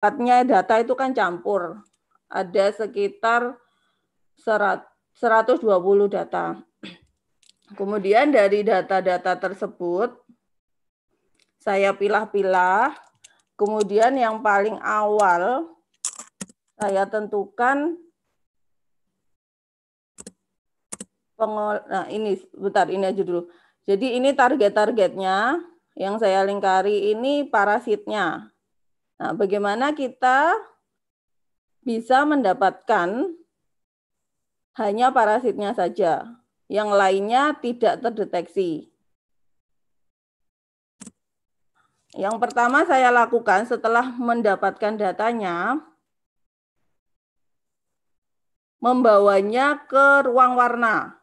data itu kan campur. Ada sekitar 120 data. Kemudian dari data-data tersebut, saya pilah-pilah. Kemudian yang paling awal, saya tentukan, nah ini, bentar, ini aja dulu. Jadi ini target-targetnya, yang saya lingkari ini parasitnya. Nah, bagaimana kita bisa mendapatkan hanya parasitnya saja, yang lainnya tidak terdeteksi. Yang pertama saya lakukan setelah mendapatkan datanya, membawanya ke ruang warna.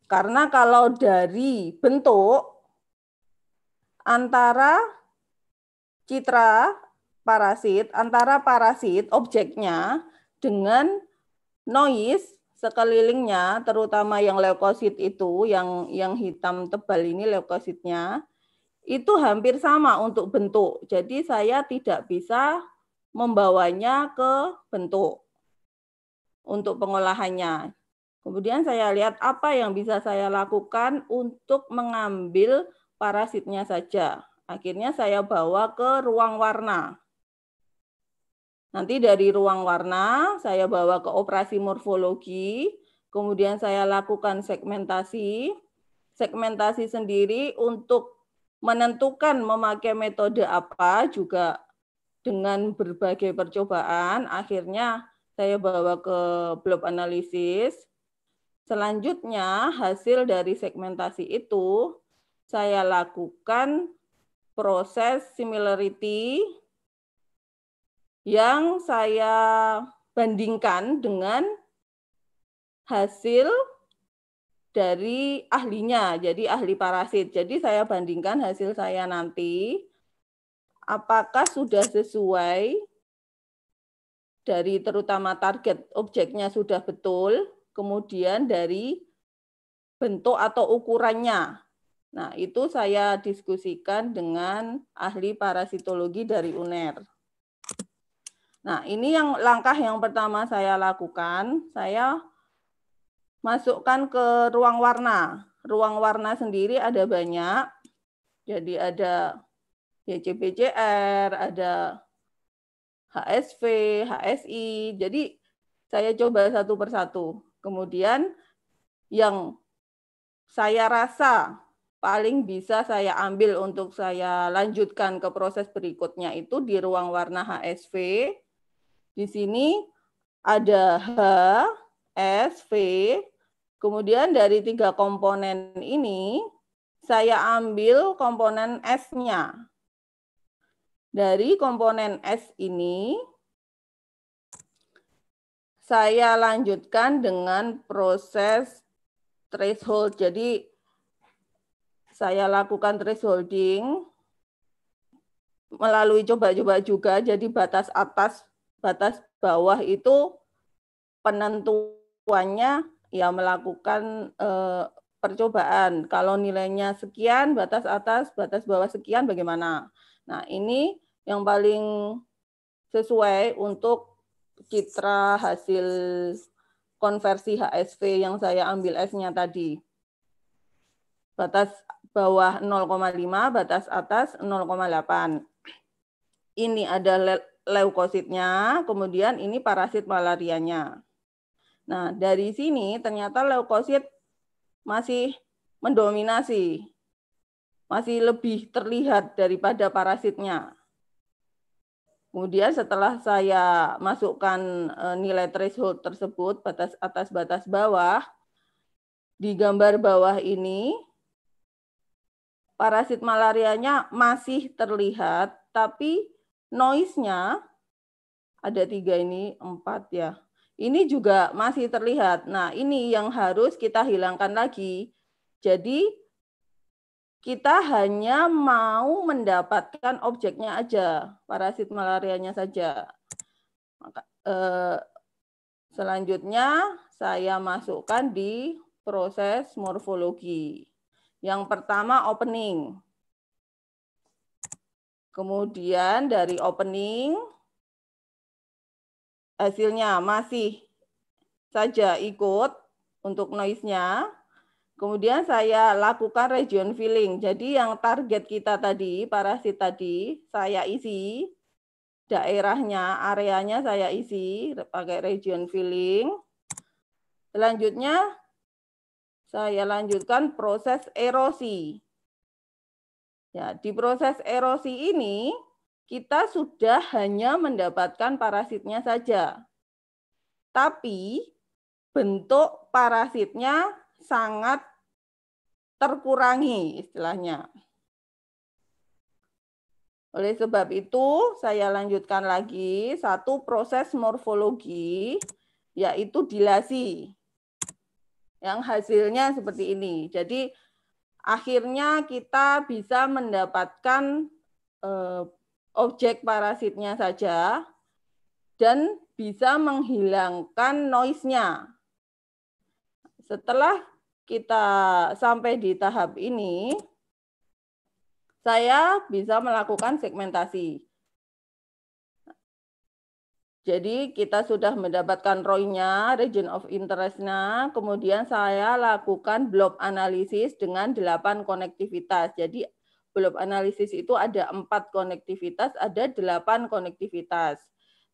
Karena kalau dari bentuk, antara citra parasit, antara parasit objeknya dengan noise sekelilingnya, terutama yang leukosit itu, yang hitam tebal ini leukositnya, itu hampir sama untuk bentuk. Jadi saya tidak bisa membawanya ke bentuk untuk pengolahannya. Kemudian saya lihat apa yang bisa saya lakukan untuk mengambil parasitnya saja. Akhirnya saya bawa ke ruang warna. Nanti dari ruang warna saya bawa ke operasi morfologi, kemudian saya lakukan segmentasi. Segmentasi sendiri untuk menentukan memakai metode apa juga dengan berbagai percobaan. Akhirnya saya bawa ke blob analisis. Selanjutnya, hasil dari segmentasi itu, saya lakukan proses similarity yang saya bandingkan dengan hasil dari ahlinya, jadi ahli parasit. Jadi saya bandingkan hasil saya nanti, apakah sudah sesuai dari terutama target objeknya sudah betul, kemudian dari bentuk atau ukurannya. Nah, itu saya diskusikan dengan ahli parasitologi dari UNER. Nah, ini yang langkah yang pertama saya lakukan, saya masukkan ke ruang warna. Ruang warna sendiri ada banyak, jadi ada YCBCR, ada HSV, HSI, jadi saya coba satu persatu. Kemudian yang saya rasa paling bisa saya ambil untuk saya lanjutkan ke proses berikutnya itu di ruang warna HSV. Di sini ada H, S, V. Kemudian dari 3 komponen ini, saya ambil komponen S-nya. Dari komponen S ini, saya lanjutkan dengan proses threshold. Jadi saya lakukan thresholding melalui coba-coba juga. Jadi batas atas, batas bawah itu penentuannya ya melakukan percobaan. Kalau nilainya sekian, batas atas, batas bawah sekian, bagaimana? Nah, ini yang paling sesuai untuk citra hasil konversi HSV yang saya ambil S-nya tadi. Batas bawah 0,5, batas atas 0,8. Ini ada leukositnya, kemudian ini parasit malarianya. Nah, dari sini ternyata leukosit masih mendominasi, masih lebih terlihat daripada parasitnya. Kemudian setelah saya masukkan nilai threshold tersebut, batas atas, batas bawah, di gambar bawah ini, parasit malarianya masih terlihat, tapi noise-nya, ada 3 ini, 4 ya. Ini juga masih terlihat. Nah, ini yang harus kita hilangkan lagi. Jadi, kita hanya mau mendapatkan objeknya aja, parasit malarianya saja. Selanjutnya, saya masukkan di proses morfologi. Yang pertama, opening. Kemudian dari opening, hasilnya masih saja ikut untuk noise-nya. Kemudian saya lakukan region filling. Jadi yang target kita tadi, parasit tadi, saya isi. Daerahnya, areanya saya isi pakai region filling. Selanjutnya, saya lanjutkan proses erosi. Ya, di proses erosi ini, kita sudah hanya mendapatkan parasitnya saja. Tapi, bentuk parasitnya sangat terkurangi istilahnya. Oleh sebab itu, saya lanjutkan lagi satu proses morfologi, yaitu dilasi. Yang hasilnya seperti ini. Jadi, akhirnya kita bisa mendapatkan objek parasitnya saja dan bisa menghilangkan noise-nya. Setelah kita sampai di tahap ini, saya bisa melakukan segmentasi. Jadi kita sudah mendapatkan ROI-nya, region of interest-nya, kemudian saya lakukan blob analisis dengan 8 konektivitas. Jadi blob analisis itu ada 4 konektivitas, ada 8 konektivitas.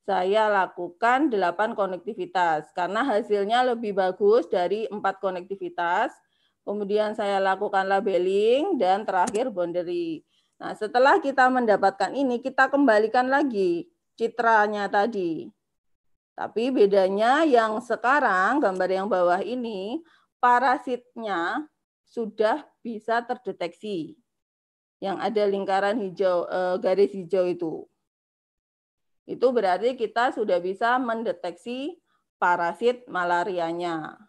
Saya lakukan 8 konektivitas karena hasilnya lebih bagus dari 4 konektivitas. Kemudian saya lakukan labeling dan terakhir boundary. Nah, setelah kita mendapatkan ini, kita kembalikan lagi citranya tadi. Tapi bedanya yang sekarang, gambar yang bawah ini, parasitnya sudah bisa terdeteksi. Yang ada lingkaran hijau, garis hijau itu. Itu berarti kita sudah bisa mendeteksi parasit malarianya.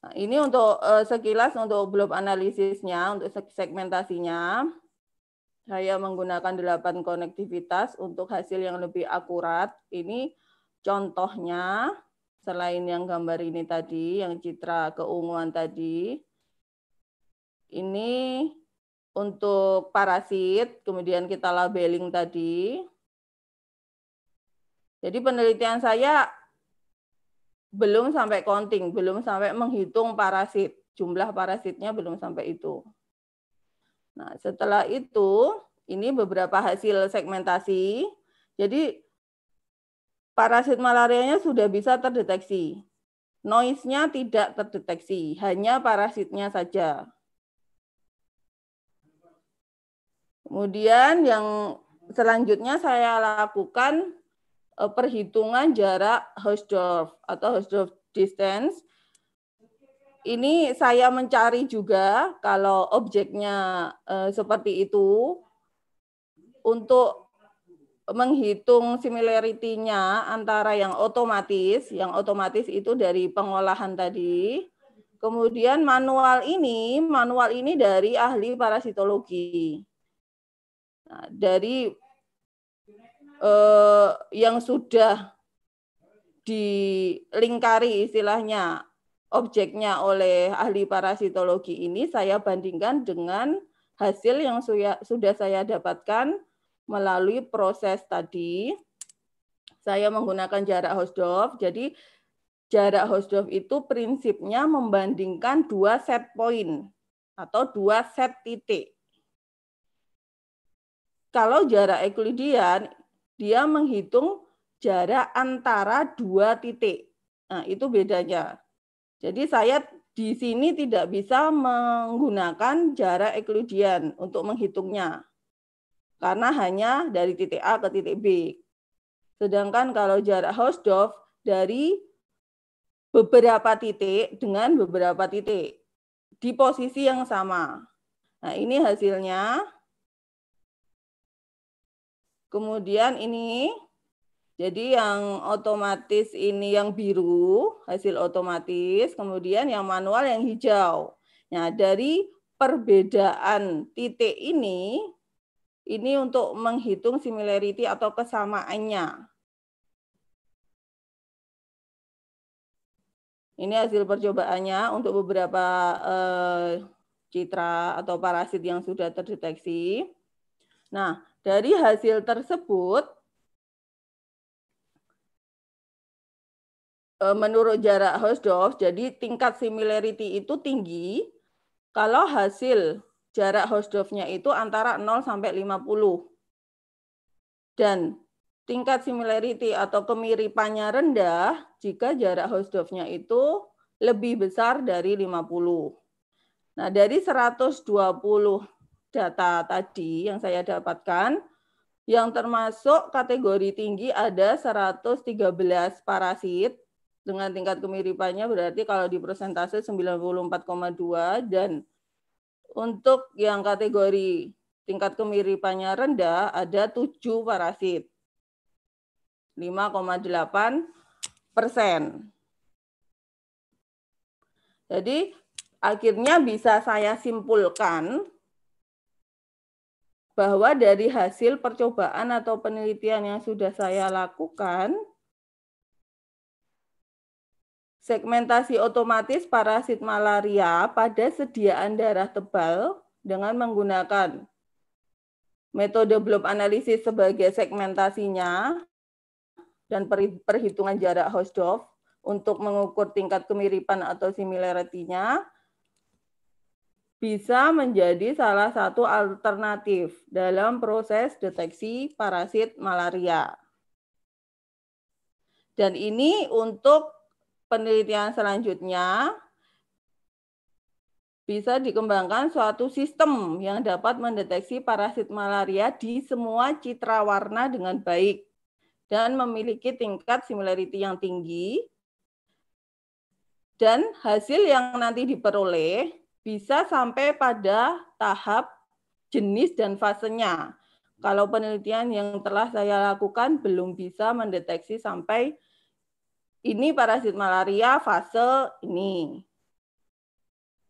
Nah, ini untuk sekilas untuk blob analisisnya, untuk segmentasinya. Saya menggunakan 8 konektivitas untuk hasil yang lebih akurat. Ini contohnya, selain yang gambar ini tadi, yang citra keunguan tadi. Ini untuk parasit, kemudian kita labeling tadi. Jadi penelitian saya belum sampai counting, belum sampai menghitung parasit. Jumlah parasitnya belum sampai itu. Nah, setelah itu, ini beberapa hasil segmentasi. Jadi, parasit malarianya sudah bisa terdeteksi. Noise-nya tidak terdeteksi, hanya parasitnya saja. Kemudian yang selanjutnya saya lakukan perhitungan jarak Hausdorff atau Hausdorff distance. Ini saya mencari juga kalau objeknya seperti itu untuk menghitung similarity-nya antara yang otomatis itu dari pengolahan tadi, kemudian manual ini dari ahli parasitologi. Nah, dari yang sudah dilingkari istilahnya objeknya oleh ahli parasitologi ini, saya bandingkan dengan hasil yang sudah saya dapatkan melalui proses tadi. Saya menggunakan jarak Hausdorff. Jadi jarak Hausdorff itu prinsipnya membandingkan 2 set point atau 2 set titik. Kalau jarak Euclidean, dia menghitung jarak antara 2 titik. Nah, itu bedanya. Jadi saya di sini tidak bisa menggunakan jarak Euclidean untuk menghitungnya. Karena hanya dari titik A ke titik B. Sedangkan kalau jarak Hausdorff dari beberapa titik dengan beberapa titik di posisi yang sama. Nah, ini hasilnya. Kemudian ini, jadi yang otomatis ini yang biru, hasil otomatis, kemudian yang manual yang hijau. Nah, dari perbedaan titik ini untuk menghitung similarity atau kesamaannya. Ini hasil percobaannya untuk beberapa citra atau parasit yang sudah terdeteksi. Nah, dari hasil tersebut, menurut jarak Hausdorff, jadi tingkat similarity itu tinggi kalau hasil jarak Hausdorff-nya itu antara 0 sampai 50. Dan tingkat similarity atau kemiripannya rendah jika jarak Hausdorff-nya itu lebih besar dari 50. Nah, dari 120 data tadi yang saya dapatkan, yang termasuk kategori tinggi ada 113 parasit dengan tingkat kemiripannya berarti kalau di persentase 94,2, dan untuk yang kategori tingkat kemiripannya rendah ada 7 parasit, 5,8%. Jadi akhirnya bisa saya simpulkan bahwa dari hasil percobaan atau penelitian yang sudah saya lakukan, segmentasi otomatis parasit malaria pada sediaan darah tebal dengan menggunakan metode blob analisis sebagai segmentasinya dan perhitungan jarak Hausdorff untuk mengukur tingkat kemiripan atau similarity-nya bisa menjadi salah satu alternatif dalam proses deteksi parasit malaria. Dan ini untuk penelitian selanjutnya bisa dikembangkan suatu sistem yang dapat mendeteksi parasit malaria di semua citra warna dengan baik dan memiliki tingkat similarity yang tinggi, dan hasil yang nanti diperoleh bisa sampai pada tahap jenis dan fasenya. Kalau penelitian yang telah saya lakukan belum bisa mendeteksi sampai ini parasit malaria fase ini.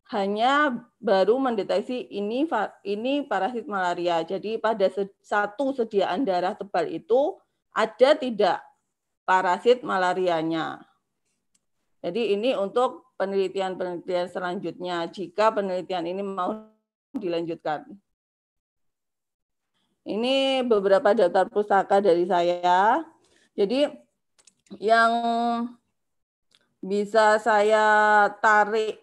Hanya baru mendeteksi ini parasit malaria. Jadi pada satu sediaan darah tebal itu ada tidak parasit malarianya. Jadi ini untuk penelitian-penelitian selanjutnya jika penelitian ini mau dilanjutkan. Ini beberapa daftar pustaka dari saya. Jadi yang bisa saya tarik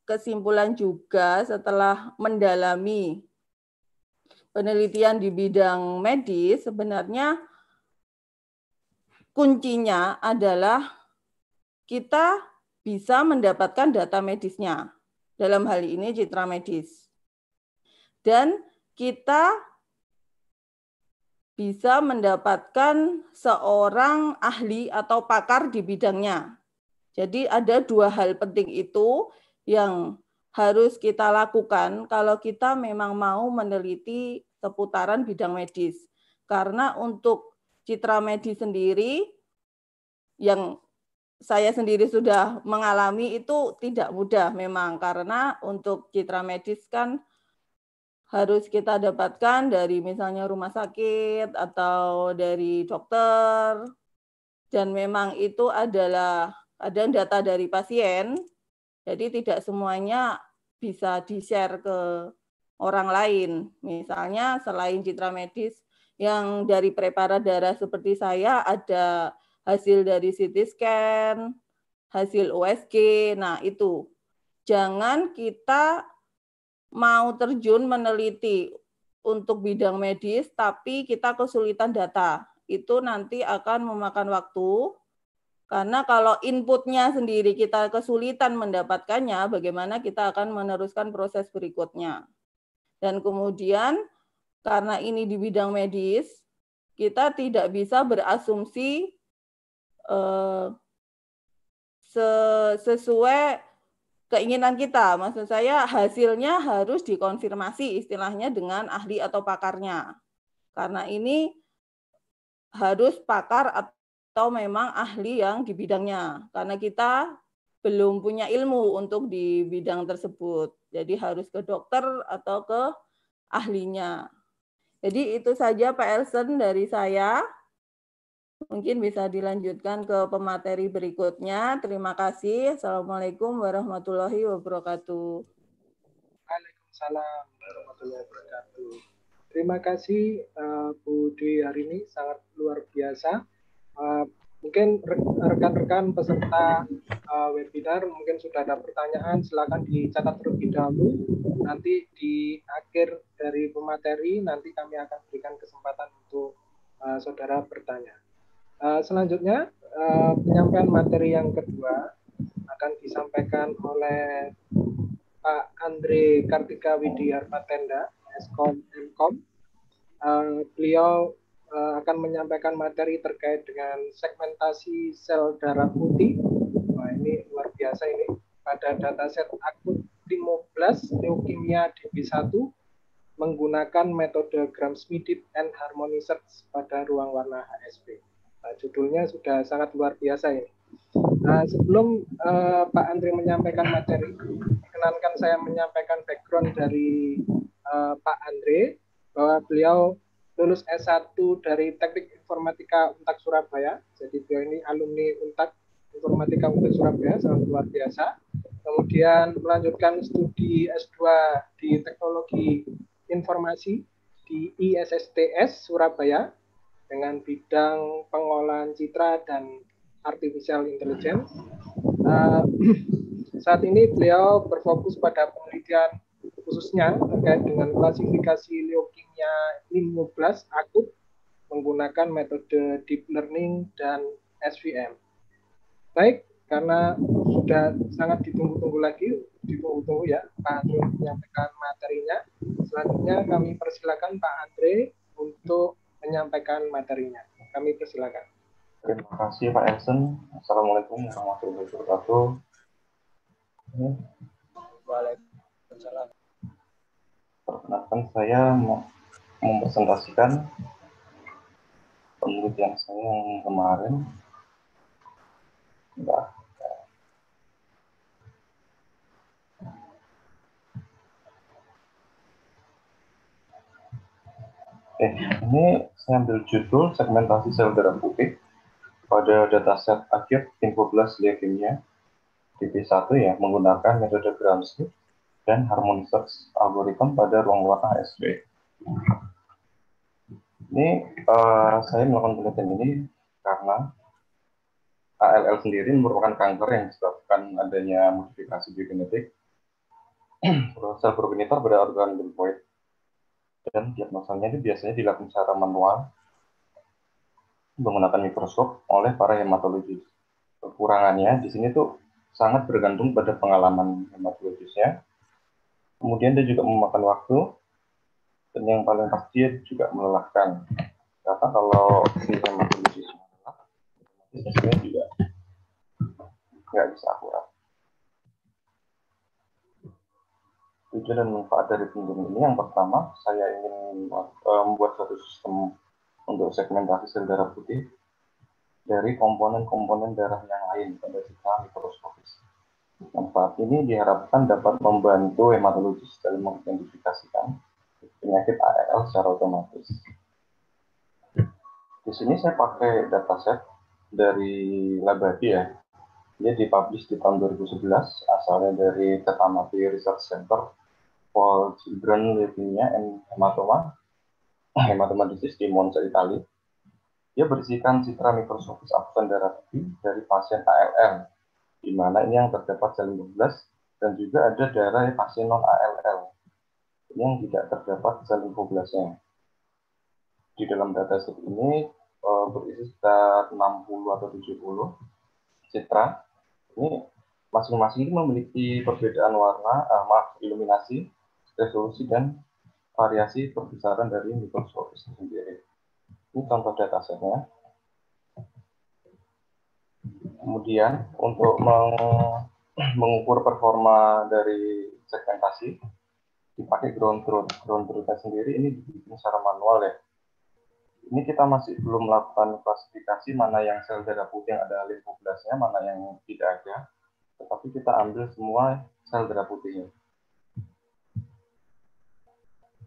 kesimpulan juga setelah mendalami penelitian di bidang medis, sebenarnya kuncinya adalah kita bisa mendapatkan data medisnya. Dalam hal ini citra medis. Dan kita bisa mendapatkan seorang ahli atau pakar di bidangnya. Jadi ada dua hal penting itu yang harus kita lakukan kalau kita memang mau meneliti seputaran bidang medis. Karena untuk citra medis sendiri, yang saya sendiri sudah mengalami itu tidak mudah memang, karena untuk citra medis kan harus kita dapatkan dari misalnya rumah sakit atau dari dokter, dan memang itu adalah ada data dari pasien, jadi tidak semuanya bisa di-share ke orang lain. Misalnya selain citra medis yang dari preparat darah seperti saya, ada hasil dari CT scan, hasil USG, nah itu. Jangan kita mau terjun meneliti untuk bidang medis, tapi kita kesulitan data. Itu nanti akan memakan waktu, karena kalau inputnya sendiri kita kesulitan mendapatkannya, bagaimana kita akan meneruskan proses berikutnya. Dan kemudian, karena ini di bidang medis, kita tidak bisa berasumsi sesuai keinginan kita. Maksud saya hasilnya harus dikonfirmasi istilahnya dengan ahli atau pakarnya. Karena ini harus pakar atau memang ahli yang di bidangnya. Karena kita belum punya ilmu untuk di bidang tersebut. Jadi harus ke dokter atau ke ahlinya. Jadi itu saja Pak Elson dari saya. Mungkin bisa dilanjutkan ke pemateri berikutnya. Terima kasih. Assalamualaikum warahmatullahi wabarakatuh. Waalaikumsalam warahmatullahi wabarakatuh. Terima kasih Bu Dwi hari ini sangat luar biasa. Mungkin rekan-rekan peserta webinar mungkin sudah ada pertanyaan, silakan dicatat terlebih dahulu. Nanti di akhir dari pemateri nanti kami akan berikan kesempatan untuk saudara bertanya. Selanjutnya penyampaian materi yang kedua akan disampaikan oleh Pak Andre Kartika Widiharpatenda, Eskom Mkom. Beliau akan menyampaikan materi terkait dengan segmentasi sel darah putih. Wah, ini luar biasa ini. Pada dataset akut limoblas leukemia DB1 menggunakan metode Gram-Schmidt and Harmony Search pada ruang warna HSP. Judulnya sudah sangat luar biasa ini. Sebelum Pak Andre menyampaikan materi, perkenankan saya menyampaikan background dari Pak Andre, bahwa beliau lulus S1 dari Teknik Informatika Untak Surabaya. Jadi beliau ini alumni Untak Informatika Untak Surabaya, sangat luar biasa. Kemudian melanjutkan studi S2 di Teknologi Informasi di ISSTS Surabaya dengan bidang pengolahan citra dan artificial intelligence. Saat ini beliau berfokus pada penelitian khususnya terkait dengan klasifikasi leukemia limoblas akut menggunakan metode deep learning dan SVM. Baik, karena sudah sangat ditunggu-tunggu ya Pak Andre menyampaikan materinya. Selanjutnya kami persilakan Pak Andre untuk menyampaikan materinya. Kami persilakan. Terima kasih Pak Elson. Assalamualaikum warahmatullahi wabarakatuh. Waalaikumsalam. Perkenalkan, saya mempresentasikan penelitian saya yang kemarin. Ini saya ambil judul segmentasi sel darah putih pada dataset acute lymphoblastic leukemia DB1 ya, menggunakan metode Gram-Schmidt dan Harmony Search algorithm pada ruang warna HSP. Ini saya melakukan penelitian ini karena ALL sendiri merupakan kanker yang disebabkan adanya modifikasi biogenetik sel progenitor pada organ limfoid, dan diagnosanya itu biasanya dilakukan secara manual menggunakan mikroskop oleh para hematologis. Kekurangannya di sini tuh sangat bergantung pada pengalaman hematologisnya. Kemudian dia juga memakan waktu, dan yang paling pasti juga melelahkan. Karena kalau si hematologisnya lelah, hasilnya juga nggak bisa akurat. Tujuan dan manfaat dari penelitian ini, yang pertama, saya ingin membuat suatu sistem untuk segmentasi sel darah putih dari komponen-komponen darah yang lain pada secara mikroskopis. Manfaat ini diharapkan dapat membantu hematologis dalam mengidentifikasikan penyakit ALL secara otomatis. Di sini saya pakai dataset dari Labadi ya. Dia dipublish di tahun 2011, asalnya dari Tetamati Research Center for Children Leukemia and Hematoma Disease di Monza, Italia. Dia berisikan citra mikroskopis absen darah putih dari pasien ALL, di mana ini yang terdapat sel limfoblas, dan juga ada darah pasien non-ALL yang tidak terdapat sel limfoblasnya. Di dalam dataset ini berisi sekitar 60 atau 70 citra. Ini masing-masing ini memiliki perbedaan warna, iluminasi, resolusi, dan variasi perbesaran dari mikroskopis sendiri. Ini contoh datasetnya. Kemudian untuk mengukur performa dari segmentasi dipakai ground truth. Ground truth-nya sendiri ini dibikin secara manual ya. Ini kita masih belum melakukan klasifikasi mana yang sel darah putih yang ada limfoblasnya, mana yang tidak ada. Tetapi kita ambil semua sel darah putihnya.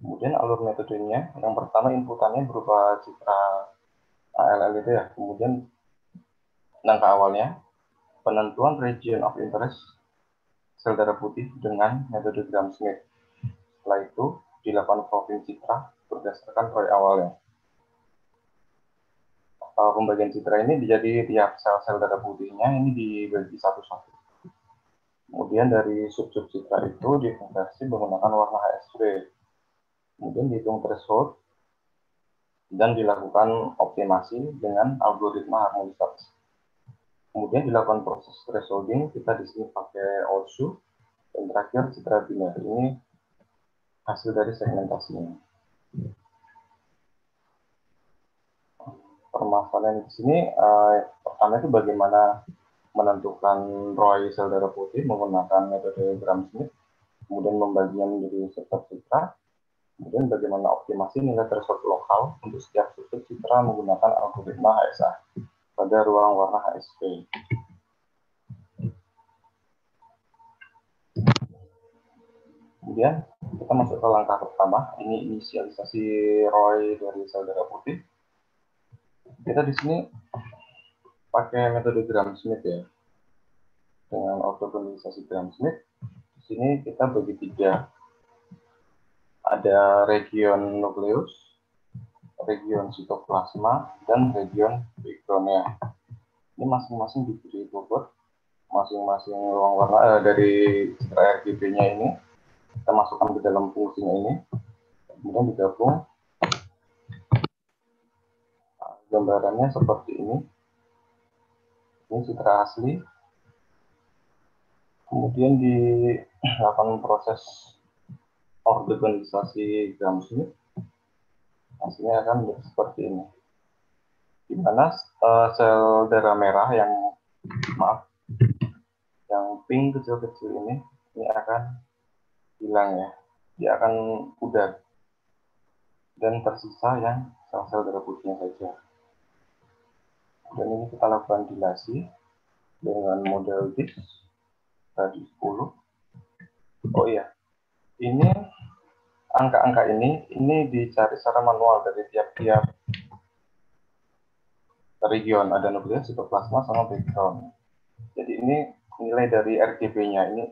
Kemudian alur metodenya, yang pertama inputannya berupa citra ALL itu ya. Kemudian langkah awalnya, penentuan region of interest sel darah putih dengan metode Gram-Schmidt. Setelah itu dilakukan proofing citra berdasarkan ROI awalnya. Pembagian citra ini menjadi tiap sel-sel darah putihnya ini dibagi satu-satu. Kemudian dari sub-sub citra itu dikonversi menggunakan warna HSV. Kemudian dihitung threshold dan dilakukan optimasi dengan algoritma harmonisasi. Kemudian dilakukan proses thresholding, kita di sini pakai OSU, dan terakhir citra biner. Ini hasil dari segmentasinya. Permasalahan di sini pertama itu bagaimana menentukan ROI sel darah putih menggunakan metode Gram-Smith, kemudian membaginya menjadi subset citra, kemudian bagaimana optimasi nilai threshold lokal untuk setiap subset citra menggunakan algoritma HSA pada ruang warna HSV. Kemudian kita masuk ke langkah pertama, ini inisialisasi ROI dari sel darah putih. Kita di sini pakai metode Gram-Smith ya, dengan ortogonalisasi Gram-Smith. Di sini kita bagi tiga, ada region nukleus, region sitoplasma, dan region background-nya. Ini masing-masing diberi bobot, masing-masing ruang warna dari citra RGB-nya ini kita masukkan ke dalam fungsinya ini, kemudian digabung. Gambarannya seperti ini. Ini citra asli. Kemudian dilakukan proses ortogonalisasi Gram-Smith. Hasilnya akan menjadi seperti ini. Di mana sel darah merah yang pink kecil-kecil ini akan hilang ya. Dia akan pudar. Dan tersisa yang sel-sel darah putihnya saja. Dan ini kita lakukan dilasi dengan model DIS tadi 10. Oh iya, ini angka-angka ini dicari secara manual dari tiap-tiap region, ada nukleus, sitoplasma, sama background. Jadi ini nilai dari RGB-nya, ini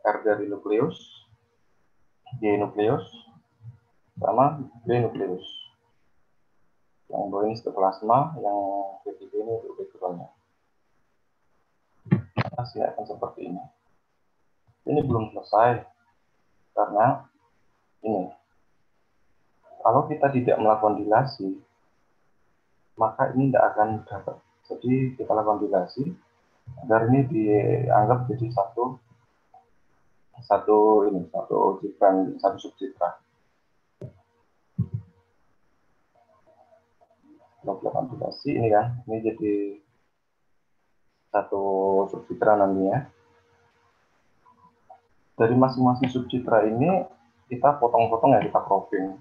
R dari nukleus, G nukleus, sama B nukleus. Yang bawah ini sitoplasma, yang RGB ini untuk background-nya. Hasilnya akan seperti ini. Ini belum selesai, karena ini, kalau kita tidak melakukan dilasi, maka ini tidak akan dapat. Jadi kita lakukan dilasi agar ini dianggap jadi satu subcitra. Kalau lakukan dilasi ini kan, ini jadi satu subcitra nantinya. Dari masing-masing subcitra ini kita potong-potong ya, kita cropping.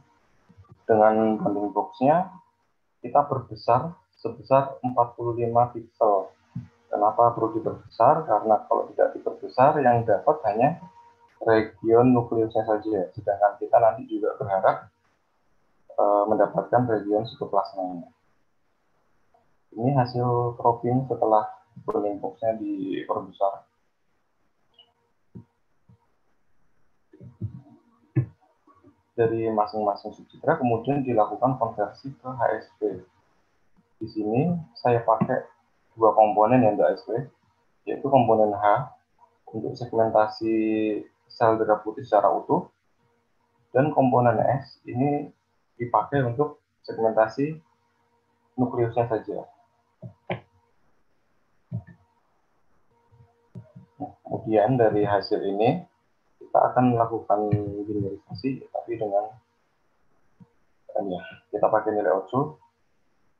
Dengan bounding box-nya kita perbesar sebesar 45 pixel. Kenapa perlu diperbesar? Karena kalau tidak diperbesar, yang dapat hanya region nukleusnya saja. Sedangkan kita nanti juga berharap mendapatkan region sitoplasmanya. Ini hasil cropping setelah bounding box-nya diperbesar. Dari masing-masing subcitra kemudian dilakukan konversi ke HSV. Di sini saya pakai dua komponen yang untuk HSV, yaitu komponen H untuk segmentasi sel darah putih secara utuh, dan komponen S ini dipakai untuk segmentasi nukleusnya saja. Nah, kemudian dari hasil ini kita akan melakukan generalisasi, tapi dengan kita pakai nilai OSU,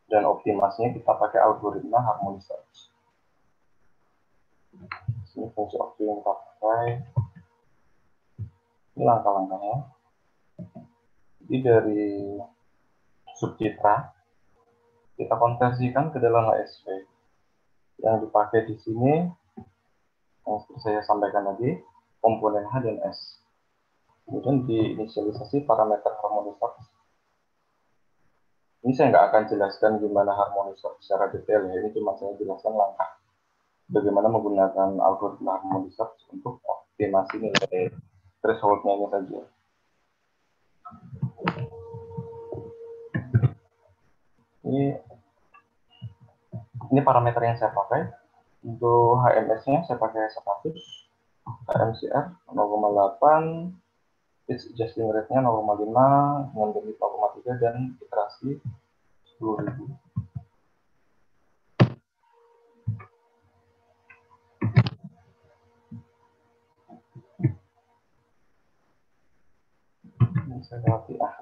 dan optimasinya kita pakai algoritma harmonisasi. Ini fungsi OSU yang kita pakai. Ini langkah-langkahnya. Jadi dari subcitra kita konversikan ke dalam HSV. Yang dipakai di sini, yang seperti saya sampaikan tadi, komponen H dan S. Kemudian diinisialisasi parameter harmonisasi. Ini saya nggak akan jelaskan gimana harmonisasi secara detail ya. Ini cuma saya jelaskan langkah bagaimana menggunakan algoritma harmonisasi untuk optimasi nilai threshold-nya ini saja. Ini parameter yang saya pakai. Untuk HMS-nya saya pakai 100, HMCR 0,8, pitch adjusting rate-nya 0,5, dengan bandwidth 0,3 dan iterasi 10.000.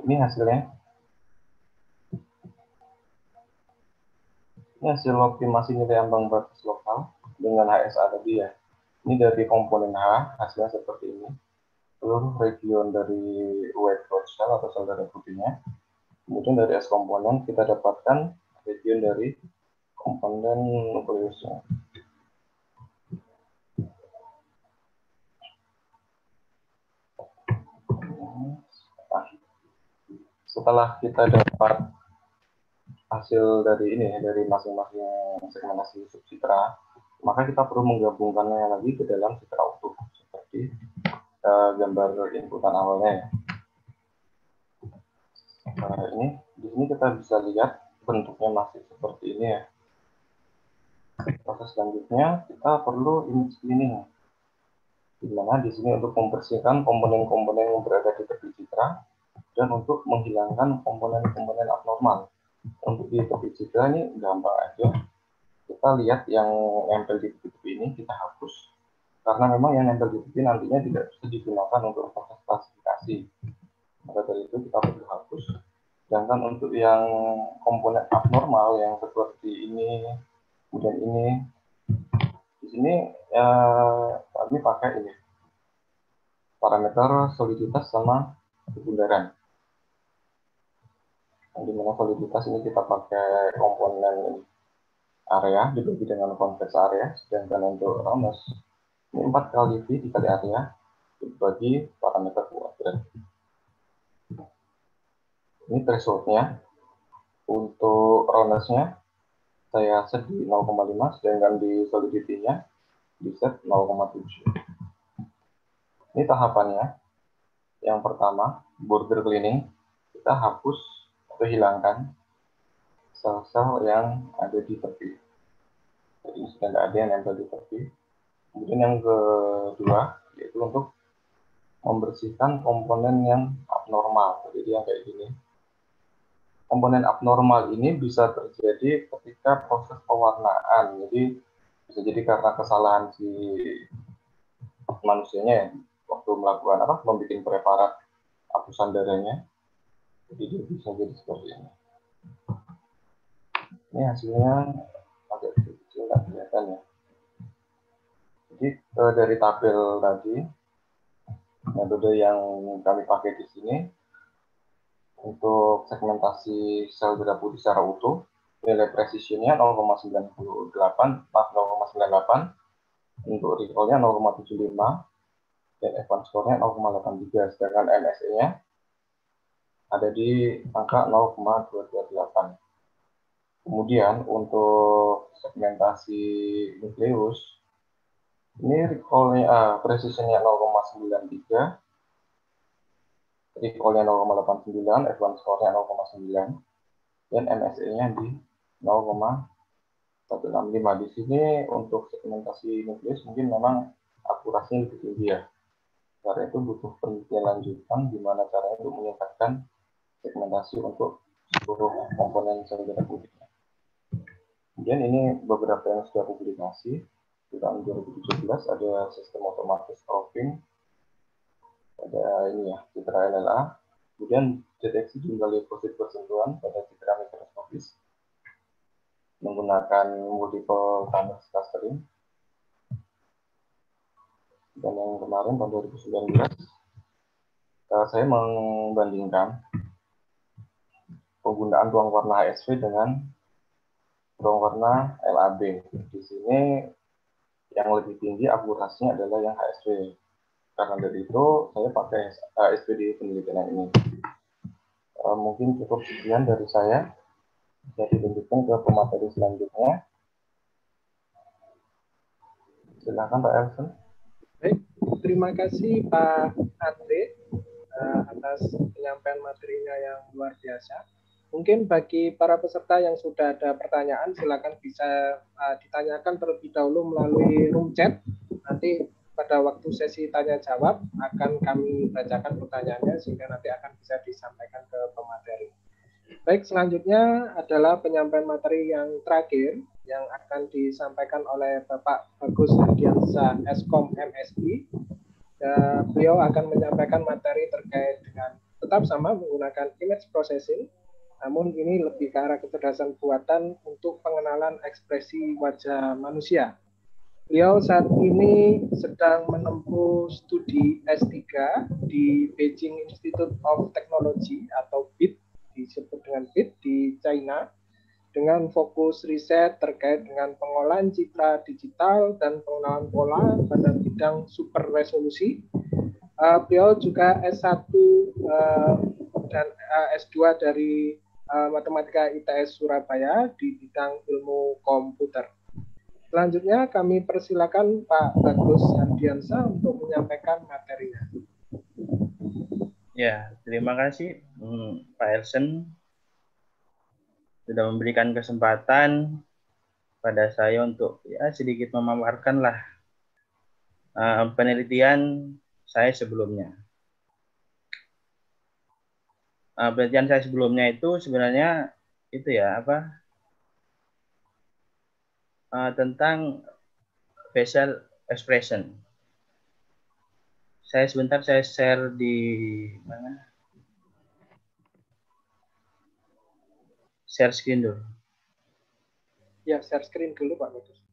Ini hasilnya. Ini hasil optimasi nilai ambang batas lokal dengan HSA tadi ya. Ini dari komponen H, hasilnya seperti ini. Seluruh region dari white blood cell atau sel darah putihnya. Kemudian dari S komponen kita dapatkan region dari komponen nukleusnya. Nah, setelah kita dapat hasil dari ini, dari masing-masing segmentasi subcitra, maka kita perlu menggabungkannya lagi ke dalam citra utuh seperti gambar inputan awalnya. Ini di sini kita bisa lihat bentuknya masih seperti ini ya. Proses selanjutnya kita perlu image cleaning, di mana di sini untuk membersihkan komponen-komponen yang berada di tepi citra dan untuk menghilangkan komponen-komponen abnormal. Untuk di tepi citra ini gampang aja. Kita lihat yang nempel di tepi ini kita hapus, karena memang yang nempel di tepi nantinya tidak bisa digunakan untuk proses klasifikasi. Maka dari itu kita perlu hapus. Sedangkan untuk yang komponen abnormal yang seperti ini, kemudian ini, di sini kami pakai ini parameter soliditas sama kebundaran. Di mana soliditas ini kita pakai komponen ini, area dibagi dengan convex area, sedangkan untuk roundness ini 4 kali V dikali area dibagi parameter kuadrat. Ini thresholdnya. Untuk roundness-nya saya set di 0,5, sedangkan di solidity-nya di set 0,7. Ini tahapannya. Yang pertama, border cleaning. Kita hapus atau hilangkan sel-sel yang ada di tepi. Jadi sudah tidak ada yang nempel di tepi. Kemudian yang kedua, yaitu untuk membersihkan komponen yang abnormal. Jadi yang kayak gini. Komponen abnormal ini bisa terjadi ketika proses pewarnaan. Jadi bisa jadi karena kesalahan si manusianya ya, waktu melakukan membuat preparat hapusan darahnya. Jadi dia bisa jadi seperti ini. Ini hasilnya agak kecil, nggak kelihatan ya. Jadi dari tabel tadi, metode yang kami pakai di sini untuk segmentasi sel darah putih secara utuh, nilai precision-nya 0,98, untuk recall-nya 0,75, dan advance score-nya 0,83, sedangkan MSE-nya ada di angka 0,228. Kemudian untuk segmentasi nukleus, ini recall-nya precision-nya 0,93, recall-nya 0,89, advance score-nya 0,9, dan MSE-nya di 0,165. Di sini untuk segmentasi nukleus mungkin memang akurasinya lebih tinggi ya. Karena itu butuh penelitian lanjutan gimana caranya untuk meningkatkan segmentasi untuk seluruh komponen sel darah putihnya. Kemudian ini beberapa yang sudah publikasi. Di tahun 2017 ada sistem otomatis probing, ada ini ya, citra LLA, kemudian deteksi jumlah leukosit bersentuhan pada citra mikroskopis menggunakan multiple timers clustering. Dan yang kemarin tahun 2019 saya membandingkan penggunaan ruang warna HSV dengan ruang warna LAB. Di sini yang lebih tinggi akurasinya adalah yang HSV. Karena dari itu saya pakai HSV di penelitian ini. Mungkin cukup sekian dari saya. Jadi dilanjutkan ke pemateri selanjutnya. Silakan Pak Elson. Baik, terima kasih Pak Andre atas penyampaian materinya yang luar biasa. Mungkin bagi para peserta yang sudah ada pertanyaan, silakan bisa ditanyakan terlebih dahulu melalui room chat. Nanti pada waktu sesi tanya jawab akan kami bacakan pertanyaannya sehingga nanti akan bisa disampaikan ke pemateri. Baik, selanjutnya adalah penyampaian materi yang terakhir yang akan disampaikan oleh Bapak Bagus Ardiansa, Eskom MSI. Beliau akan menyampaikan materi terkait dengan tetap sama menggunakan image processing, namun ini lebih ke arah kecerdasan buatan untuk pengenalan ekspresi wajah manusia. Beliau saat ini sedang menempuh studi S3 di Beijing Institute of Technology atau BIT, disebut dengan BIT di China, dengan fokus riset terkait dengan pengolahan citra digital dan pengenalan pola pada bidang super resolusi. Beliau juga S1 dan S2 dari Matematika ITS Surabaya di bidang ilmu komputer. Selanjutnya kami persilakan Pak Bagus Ardiansa untuk menyampaikan materinya. Ya, terima kasih Pak Elsen sudah memberikan kesempatan pada saya untuk sedikit memaparkanlah penelitian saya sebelumnya. Penelitian saya sebelumnya itu sebenarnya itu tentang facial expression. Saya share di mana? Share screen dulu. Ya, share screen dulu Pak Bagus.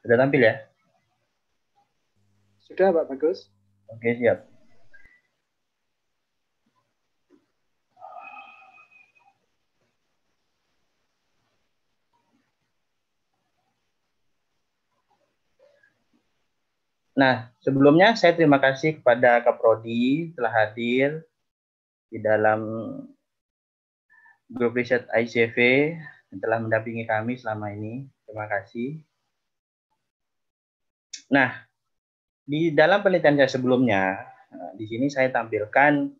Sudah tampil ya? Sudah Pak Bagus. Oke, siap. Nah, sebelumnya saya terima kasih kepada Kaprodi telah hadir di dalam grup riset ICV yang telah mendampingi kami selama ini. Terima kasih. Nah, di dalam penelitian saya sebelumnya, di sini saya tampilkan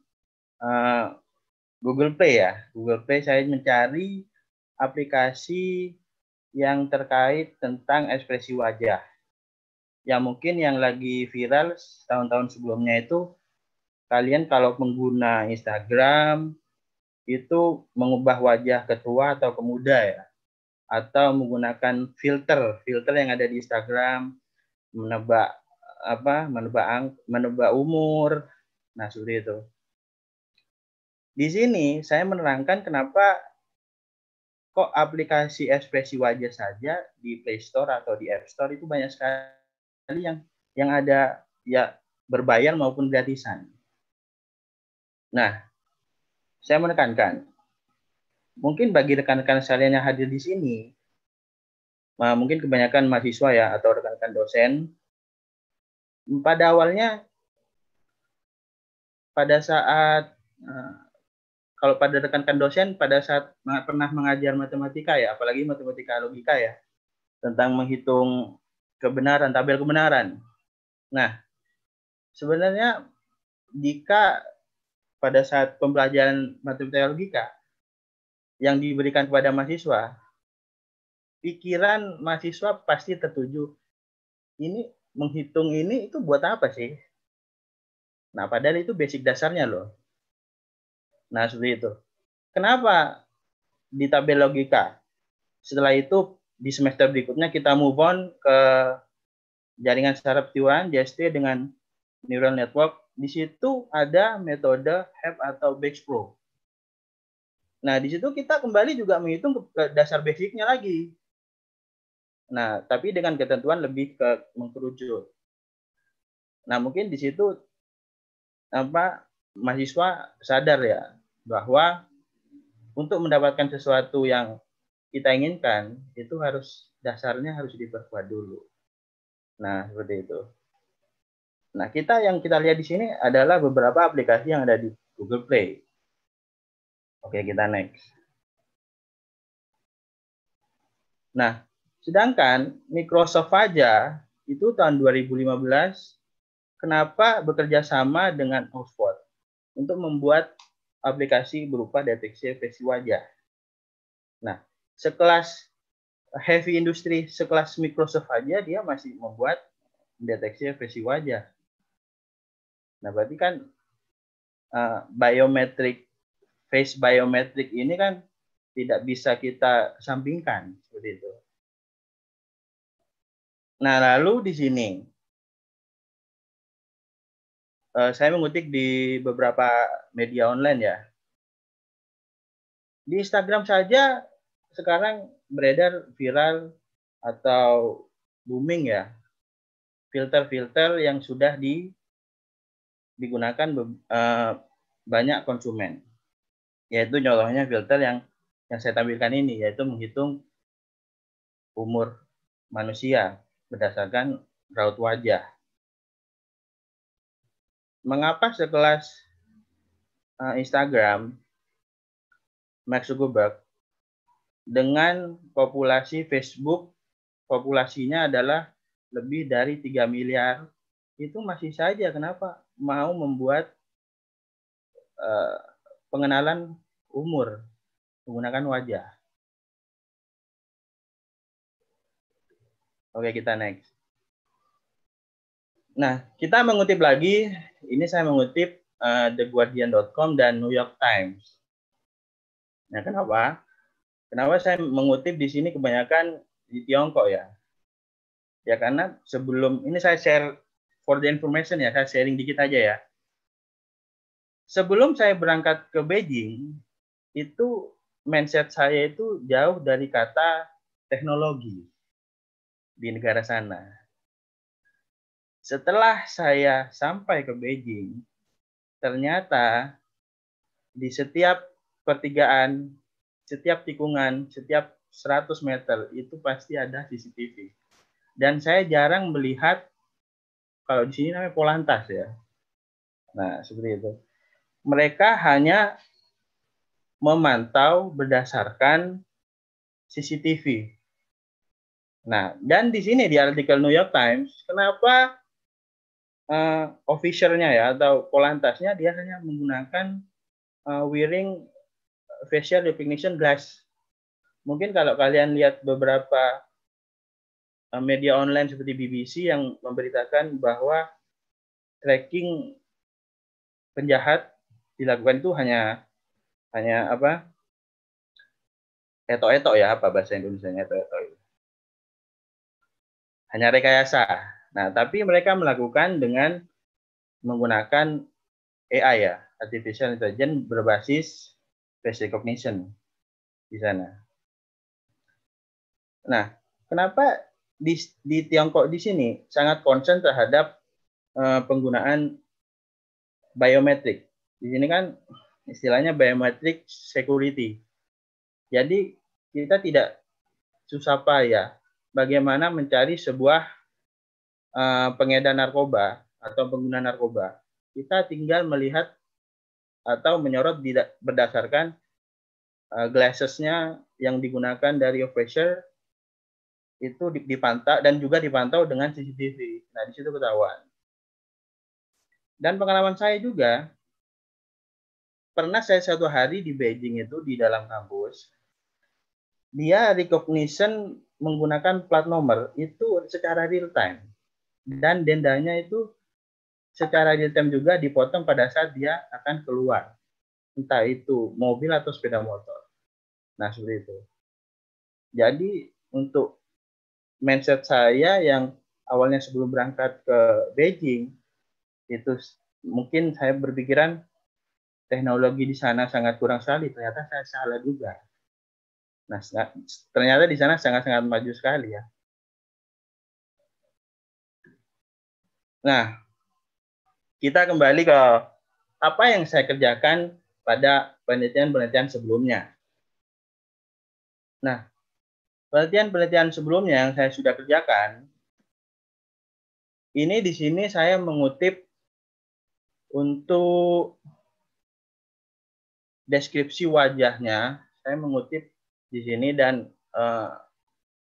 Google Play ya. Google Play saya mencari aplikasi yang terkait tentang ekspresi wajah. Yang mungkin yang lagi viral tahun-tahun sebelumnya itu, kalian kalau pengguna Instagram itu mengubah wajah ke tua atau ke muda ya, atau menggunakan filter yang ada di Instagram, menebak umur. Nah, seperti itu. Di sini saya menerangkan kenapa kok aplikasi ekspresi wajah saja di Play Store atau di App Store itu banyak sekali yang ada ya berbayar maupun gratisan. Nah, saya menekankan, mungkin bagi rekan-rekan sekalian yang hadir di sini, mungkin kebanyakan mahasiswa ya atau rekan-rekan dosen, pada awalnya pada saat kalau pada rekan-rekan dosen pada saat pernah mengajar matematika ya, apalagi matematika logika ya, tentang menghitung kebenaran, tabel kebenaran. Nah, sebenarnya jika pada saat pembelajaran matematika logika yang diberikan kepada mahasiswa, pikiran mahasiswa pasti tertuju, ini menghitung ini itu buat apa sih? Nah, padahal itu basic dasarnya loh. Nah, seperti itu. Kenapa di tabel logika? Setelah itu, di semester berikutnya kita move on ke jaringan secara peristiwaan, JST dengan neural network. Di situ ada metode HEP atau Bayes-Pro. Nah, di situ kita kembali juga menghitung ke dasar basicnya lagi. Nah, tapi dengan ketentuan lebih ke mengkerucut. Nah, mungkin di situ mahasiswa sadar ya bahwa untuk mendapatkan sesuatu yang kita inginkan itu dasarnya harus diperkuat dulu. Nah, seperti itu. Nah, yang kita lihat di sini adalah beberapa aplikasi yang ada di Google Play. Oke, kita next. Nah, sedangkan Microsoft aja itu tahun 2015 kenapa bekerja sama dengan Oxford untuk membuat aplikasi berupa deteksi ekspresi wajah. Nah, sekelas heavy industry, sekelas Microsoft aja dia masih membuat deteksi ekspresi wajah. Nah, berarti kan face biometric ini kan tidak bisa kita sampingkan seperti itu. Nah, lalu di sini saya mengutip di beberapa media online ya. Di Instagram saja sekarang beredar viral atau booming ya, filter-filter yang sudah digunakan banyak konsumen. Yaitu contohnya filter yang saya tampilkan ini, yaitu menghitung umur manusia berdasarkan raut wajah. Mengapa sekelas Instagram, Mark Zuckerberg, dengan populasi Facebook, populasinya adalah lebih dari 3 miliar, itu masih saja kenapa mau membuat pengenalan umur menggunakan wajah. Oke, kita next. Nah, kita mengutip lagi, ini saya mengutip TheGuardian.com dan New York Times. Nah, kenapa? Kenapa saya mengutip di sini kebanyakan di Tiongkok ya? Ya karena sebelum ini saya share for the information ya, saya sharing dikit aja ya. Sebelum saya berangkat ke Beijing, itu mindset saya itu jauh dari kata teknologi di negara sana. Setelah saya sampai ke Beijing, ternyata di setiap pertigaan, setiap tikungan, setiap 100 meter itu pasti ada CCTV. Dan saya jarang melihat, kalau di sini namanya polantas ya. Nah, seperti itu. Mereka hanya memantau berdasarkan CCTV. Nah, dan di sini di artikel New York Times, kenapa officernya ya atau polantasnya dia hanya menggunakan wearing facial recognition glass. Mungkin kalau kalian lihat beberapa media online seperti BBC yang memberitakan bahwa tracking penjahat dilakukan itu hanya apa? Etok-etok ya, apa bahasa Indonesianya etok-etok. Hanya rekayasa. Nah, tapi mereka melakukan dengan menggunakan AI ya, artificial intelligence berbasis face recognition di sana. Nah, kenapa di Tiongkok di sini sangat concern terhadap penggunaan biometrik. Di sini kan istilahnya biometric security. Jadi kita tidak susah payah bagaimana mencari sebuah pengedar narkoba atau pengguna narkoba. Kita tinggal melihat atau menyorot berdasarkan glasses-nya yang digunakan dari officer itu dipantau dan juga dipantau dengan CCTV. Nah, di situ ketahuan. Dan pengalaman saya juga, pernah saya satu hari di Beijing itu di dalam kampus, dia recognition menggunakan plat nomor itu secara real time. Dan dendanya itu secara real time juga dipotong pada saat dia akan keluar. Entah itu mobil atau sepeda motor. Nah, seperti itu. Jadi, untuk mindset saya yang awalnya sebelum berangkat ke Beijing, itu mungkin saya berpikiran teknologi di sana sangat kurang sekali. Ternyata saya salah juga. Nah, ternyata di sana sangat-sangat maju sekali ya. Nah, kita kembali ke apa yang saya kerjakan pada penelitian-penelitian sebelumnya. Nah, penelitian-penelitian sebelumnya yang saya sudah kerjakan, Ini di sini saya mengutip untuk deskripsi wajahnya, saya mengutip di sini dan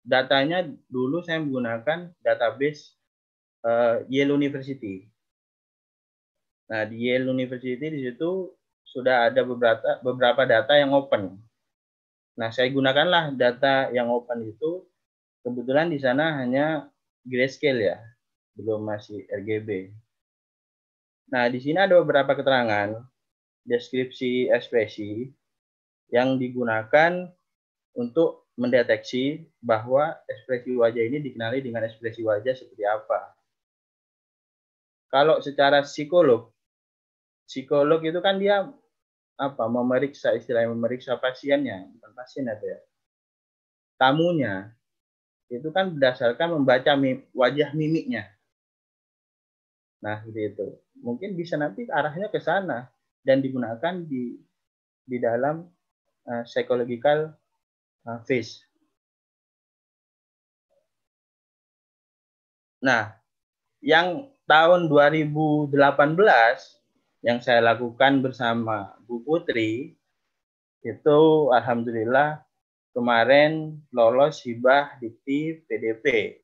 datanya dulu saya menggunakan database Yale University. Nah, di Yale University di situ sudah ada beberapa data yang open. Nah, saya gunakanlah data yang open itu. Kebetulan di sana hanya grayscale ya, belum masih RGB. Nah, di sini ada beberapa keterangan deskripsi ekspresi yang digunakan untuk mendeteksi bahwa ekspresi wajah ini dikenali dengan ekspresi wajah seperti apa. Kalau secara psikolog itu kan dia memeriksa, istilahnya memeriksa pasiennya, bukan pasien apa ya, tamunya. Itu kan berdasarkan membaca wajah mimiknya. Nah, seperti itu. Mungkin bisa nanti arahnya ke sana dan digunakan di dalam psychological face. Nah, yang tahun 2018 yang saya lakukan bersama Bu Putri itu alhamdulillah kemarin lolos hibah dikti PDP.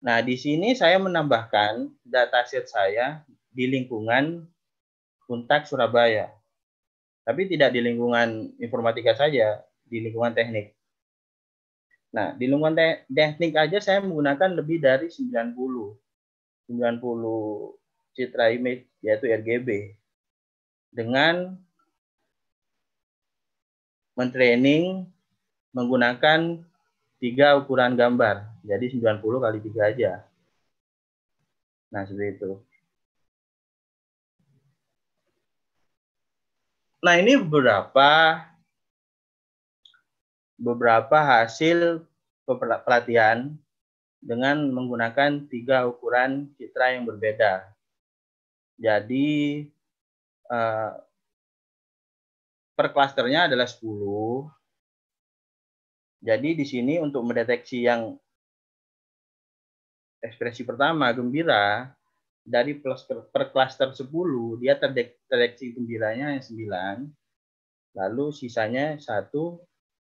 Nah, di sini saya menambahkan dataset saya di lingkungan Untak Surabaya. Tapi tidak di lingkungan informatika saja, di lingkungan teknik. Nah, di lingkungan teknik aja saya menggunakan lebih dari 90 citra image, yaitu RGB. Dengan mentraining menggunakan 3 ukuran gambar. Jadi 90 kali 3 aja. Nah, seperti itu. Nah, ini beberapa hasil pelatihan dengan menggunakan 3 ukuran citra yang berbeda. Jadi per klasternya adalah 10. Jadi di sini untuk mendeteksi yang ekspresi pertama gembira, dari per klaster 10 dia terdeteksi gembiranya yang 9, lalu sisanya 1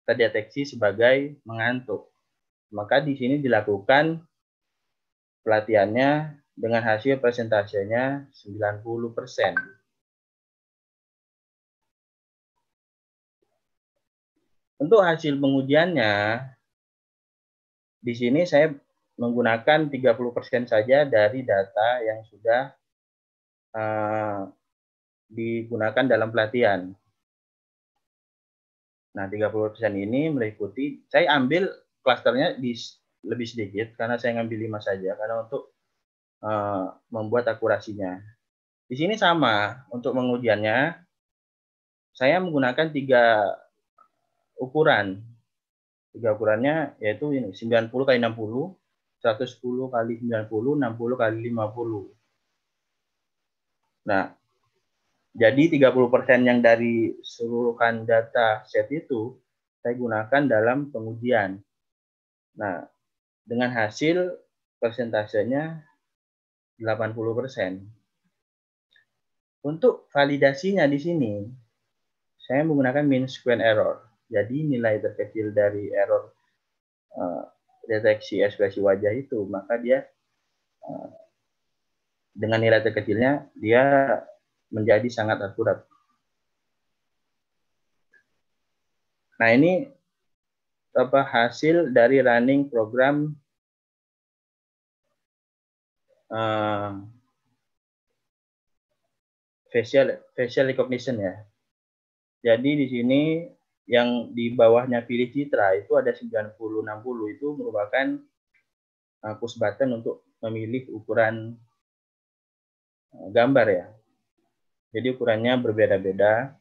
terdeteksi sebagai mengantuk. Maka di sini dilakukan pelatihannya dengan hasil presentasenya 90%. Untuk hasil pengujiannya, di sini saya menggunakan 30% saja dari data yang sudah digunakan dalam pelatihan. Nah, 30% ini meliputi, saya ambil klasternya lebih sedikit karena saya ngambil 5 saja, karena untuk membuat akurasinya. Di sini sama, untuk pengujiannya, saya menggunakan 3 ukuran. 3 ukurannya yaitu ini, 90 kali 60, 110 kali 90, 60 kali 50. Nah, jadi 30% yang dari seluruhan data set itu saya gunakan dalam pengujian. Nah, dengan hasil persentasenya 80%. Untuk validasinya di sini, saya menggunakan mean square error. Jadi nilai terkecil dari error deteksi ekspresi wajah itu, maka dia dengan nilai terkecilnya dia menjadi sangat akurat. Nah, ini hasil dari running program facial recognition ya. Jadi di sini yang di bawahnya pilih citra itu ada 90-60 itu merupakan push button untuk memilih ukuran gambar ya. Jadi ukurannya berbeda-beda.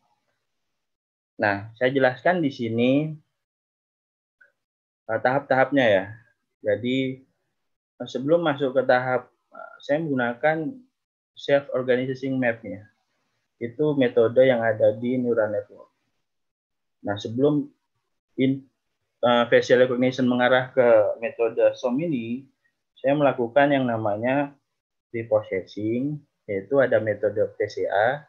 Nah, saya jelaskan di sini tahap-tahapnya ya. Jadi sebelum masuk ke tahap, saya menggunakan self-organizing map-nya. Itu metode yang ada di neural network. Nah, sebelum facial recognition mengarah ke metode SOM ini, saya melakukan yang namanya reprocessing, yaitu ada metode PCA,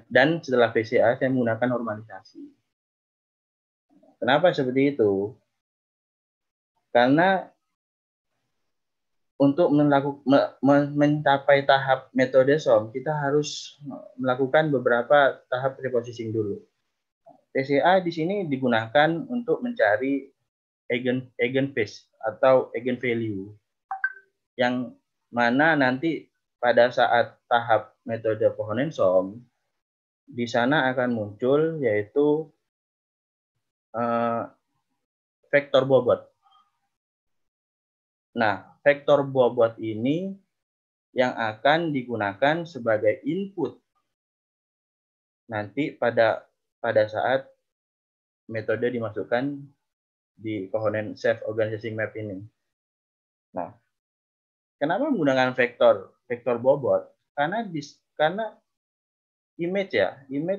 dan setelah PCA saya menggunakan normalisasi. Kenapa seperti itu? Karena untuk mencapai tahap metode SOM, kita harus melakukan beberapa tahap reprocessing dulu. PCA di sini digunakan untuk mencari eigenphase atau eigenvalue, yang mana nanti pada saat tahap metode pohonan SOM, di sana akan muncul yaitu vektor bobot. Nah, vektor bobot ini yang akan digunakan sebagai input nanti pada saat metode dimasukkan di component self organizing map ini. Nah, kenapa menggunakan vektor bobot? Karena image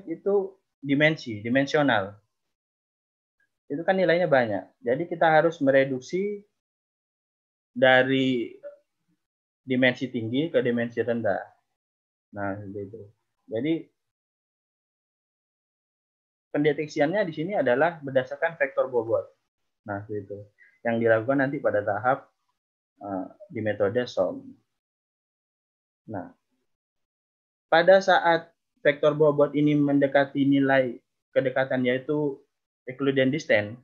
itu dimensional. Itu kan nilainya banyak. Jadi kita harus mereduksi dari dimensi tinggi ke dimensi rendah. Nah, gitu. Jadi pendeteksiannya di sini adalah berdasarkan vektor bobot. Nah, itu yang dilakukan nanti pada tahap di metode SOM. Nah, pada saat vektor bobot ini mendekati nilai kedekatan yaitu Euclidean distance,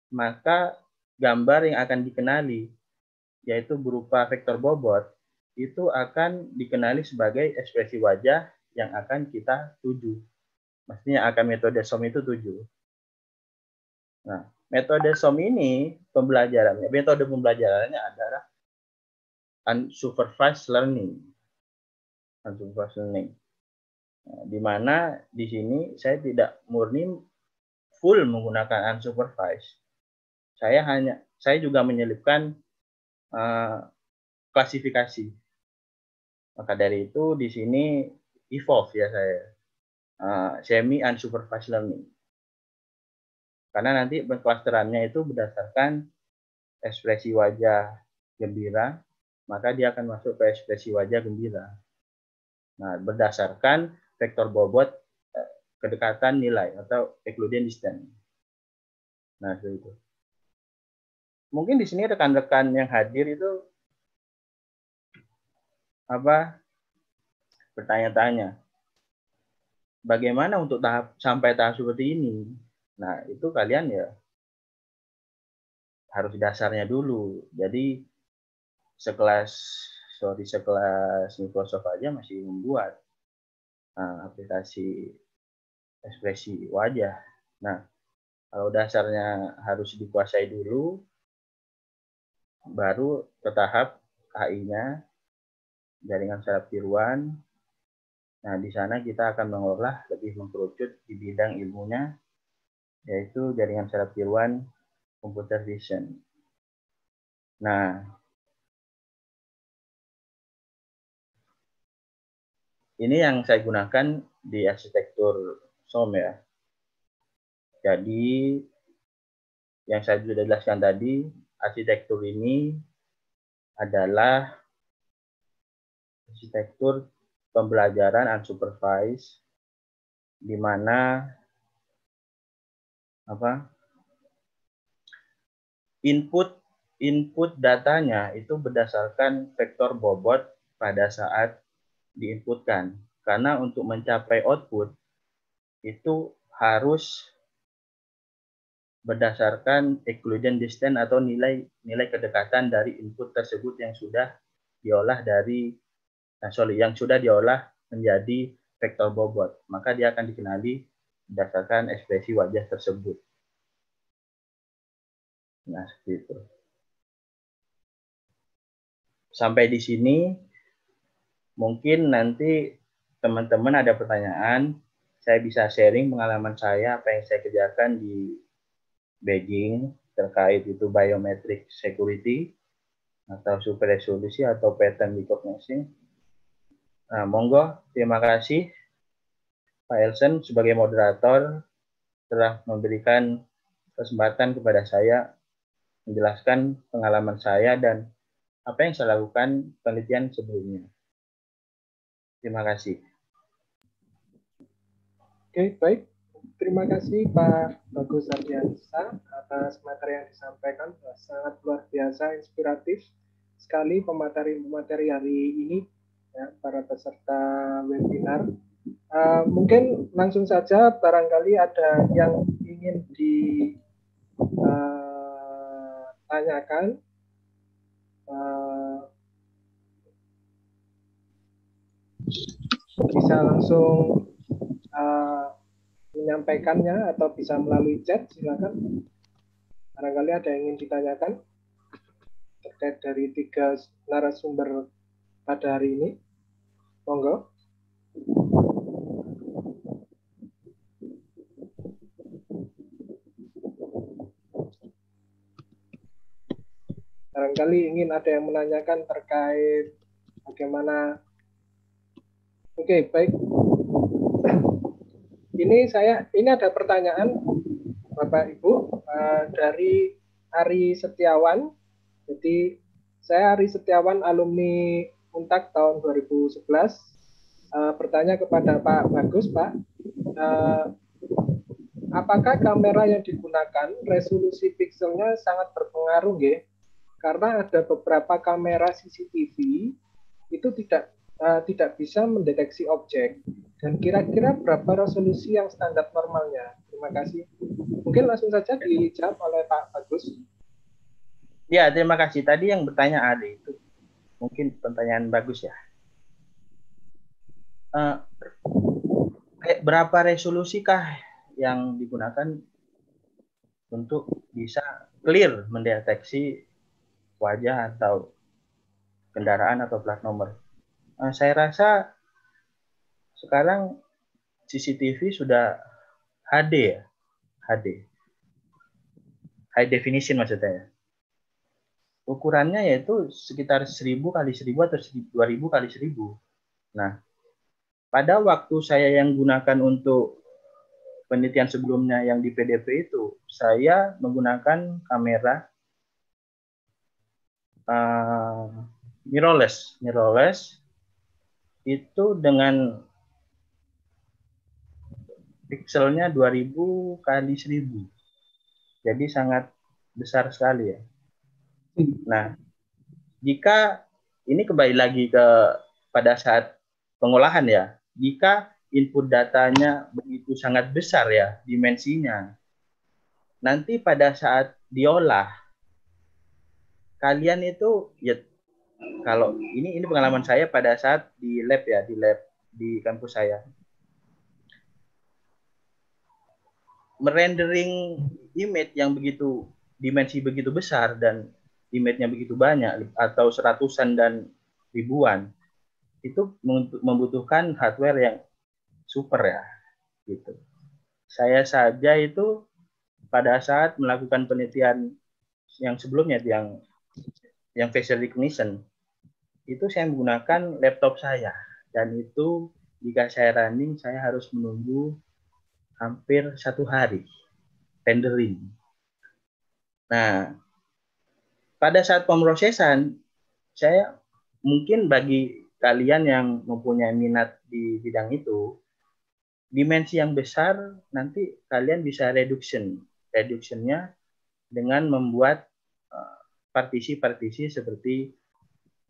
maka gambar yang akan dikenali yaitu berupa vektor bobot itu akan dikenali sebagai ekspresi wajah yang akan kita tuju. Maksudnya akan metode SOM itu tuju. Nah, metode SOM ini metode pembelajarannya adalah unsupervised learning. Unsupervised learning. Nah, di mana di sini saya tidak murni full menggunakan unsupervised. Saya juga menyelipkan klasifikasi. Maka dari itu di sini evolve ya saya. Semi unsupervised learning. Karena nanti pengklasterannya itu berdasarkan ekspresi wajah gembira, maka dia akan masuk ke ekspresi wajah gembira. Nah, berdasarkan vektor bobot kedekatan nilai atau Euclidean distance. Nah, itu. Mungkin di sini rekan-rekan yang hadir itu bertanya-tanya, bagaimana untuk sampai tahap seperti ini? Nah, itu kalian ya harus dasarnya dulu. Jadi sekelas Microsoft aja masih membuat aplikasi ekspresi wajah. Nah, kalau dasarnya harus dikuasai dulu, baru ke tahap AI-nya, jaringan saraf tiruan. Nah, di sana kita akan mengolah lebih mengkerucut di bidang ilmunya, yaitu jaringan saraf tiruan computer vision. Nah, ini yang saya gunakan di arsitektur SOM ya. Jadi, yang saya sudah jelaskan tadi, arsitektur ini adalah arsitektur pembelajaran unsupervised, di mana input datanya itu berdasarkan vektor bobot pada saat diinputkan. Karena untuk mencapai output itu harus berdasarkan Euclidean distance atau nilai kedekatan dari input tersebut yang sudah diolah menjadi vektor bobot. Maka dia akan dikenali berdasarkan ekspresi wajah tersebut. Nah, seperti itu. Sampai di sini, mungkin nanti teman-teman ada pertanyaan, saya bisa sharing pengalaman saya, apa yang saya kerjakan di Beijing terkait itu biometric security atau super resolusi atau pattern recognition. Nah, monggo, terima kasih Pak Elsen sebagai moderator telah memberikan kesempatan kepada saya menjelaskan pengalaman saya dan apa yang saya lakukan penelitian sebelumnya. Terima kasih. Oke, baik. Terima kasih Pak Bagus Ardiansa atas materi yang disampaikan. Sangat luar biasa, inspiratif sekali pemateri hari ini, ya, para peserta webinar. Mungkin langsung saja, barangkali ada yang ingin ditanyakan. Bisa langsung menyampaikannya atau bisa melalui chat, silakan. Barangkali ada yang ingin ditanyakan terkait dari 3 narasumber pada hari ini. Monggo. Barangkali ingin ada yang menanyakan terkait bagaimana. Oke, baik. Ini ada pertanyaan Bapak Ibu dari Ari Setiawan. Jadi saya Ari Setiawan, alumni Untak tahun 2011. Bertanya kepada Pak Bagus, Pak, apakah kamera yang digunakan resolusi pikselnya sangat berpengaruh, ya? Karena ada beberapa kamera CCTV itu tidak bisa mendeteksi objek. Dan kira-kira berapa resolusi yang standar normalnya? Terima kasih. Mungkin langsung saja dijawab oleh Pak Bagus. Ya, terima kasih. Tadi yang bertanya Ari itu mungkin pertanyaan bagus ya. Berapa resolusikah yang digunakan untuk bisa clear mendeteksi wajah atau kendaraan atau plat nomor? Saya rasa sekarang CCTV sudah HD ya, HD, high definition maksudnya. Ukurannya yaitu sekitar 1000 kali 1000 atau 2000 kali 1000. Nah, pada waktu saya yang gunakan untuk penelitian sebelumnya yang di PDP itu, saya menggunakan kamera mirrorless itu dengan pikselnya 2000 kali 1000. Jadi sangat besar sekali ya. Nah, jika ini kembali lagi pada saat pengolahan ya, jika input datanya begitu sangat besar ya dimensinya, nanti pada saat diolah, kalian itu ya, kalau ini pengalaman saya pada saat di lab di kampus saya, merendering image yang begitu dimensi begitu besar dan image-nya begitu banyak atau seratusan dan ribuan, itu membutuhkan hardware yang super ya gitu. Saya saja itu pada saat melakukan penelitian yang sebelumnya yang facial recognition itu saya menggunakan laptop saya, dan itu jika saya running saya harus menunggu hampir 1 hari rendering. Nah, pada saat pemrosesan, saya mungkin bagi kalian yang mempunyai minat di bidang itu, dimensi yang besar nanti kalian bisa reductionnya dengan membuat partisi-partisi seperti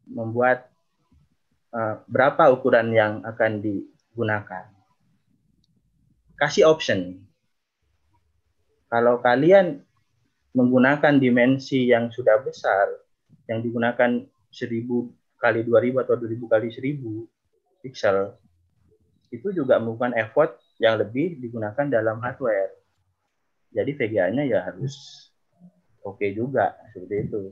membuat berapa ukuran yang akan digunakan. Kasih option. Kalau kalian menggunakan dimensi yang sudah besar, yang digunakan 1000 kali 2000 atau 2000 kali 1000 pixel, itu juga merupakan effort yang lebih digunakan dalam hardware. Jadi VGA-nya ya harus oke juga, seperti itu.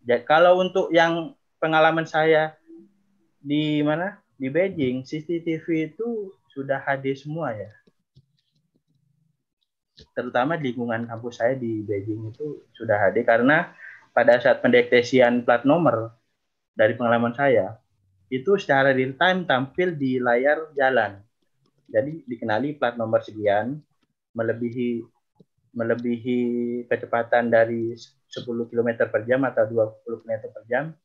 Jadi, kalau untuk yang pengalaman saya di Beijing, CCTV itu sudah HD semua ya. Terutama di lingkungan kampus saya di Beijing itu sudah HD, karena pada saat pendeteksian plat nomor dari pengalaman saya itu secara real time tampil di layar jalan. Jadi dikenali plat nomor sekian melebihi kecepatan dari 10 km per jam atau 20 km per jam,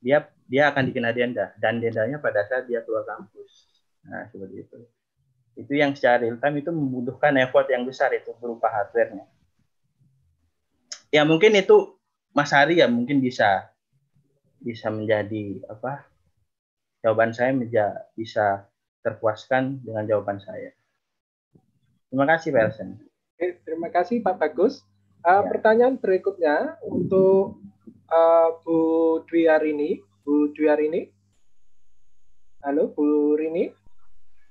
dia akan dikena denda, dan dendanya pada saat dia keluar kampus. Nah, seperti itu. Itu yang secara real time itu membutuhkan effort yang besar, itu berupa hardware-nya. Ya mungkin itu Mas Hari ya mungkin bisa menjadi apa? Jawaban saya bisa terpuaskan dengan jawaban saya. Terima kasih Pak Elsen. Oke, terima kasih Pak Bagus. Pertanyaan berikutnya untuk Bu Dwi Arini. Bu Dwi Arini. Halo Bu Rini.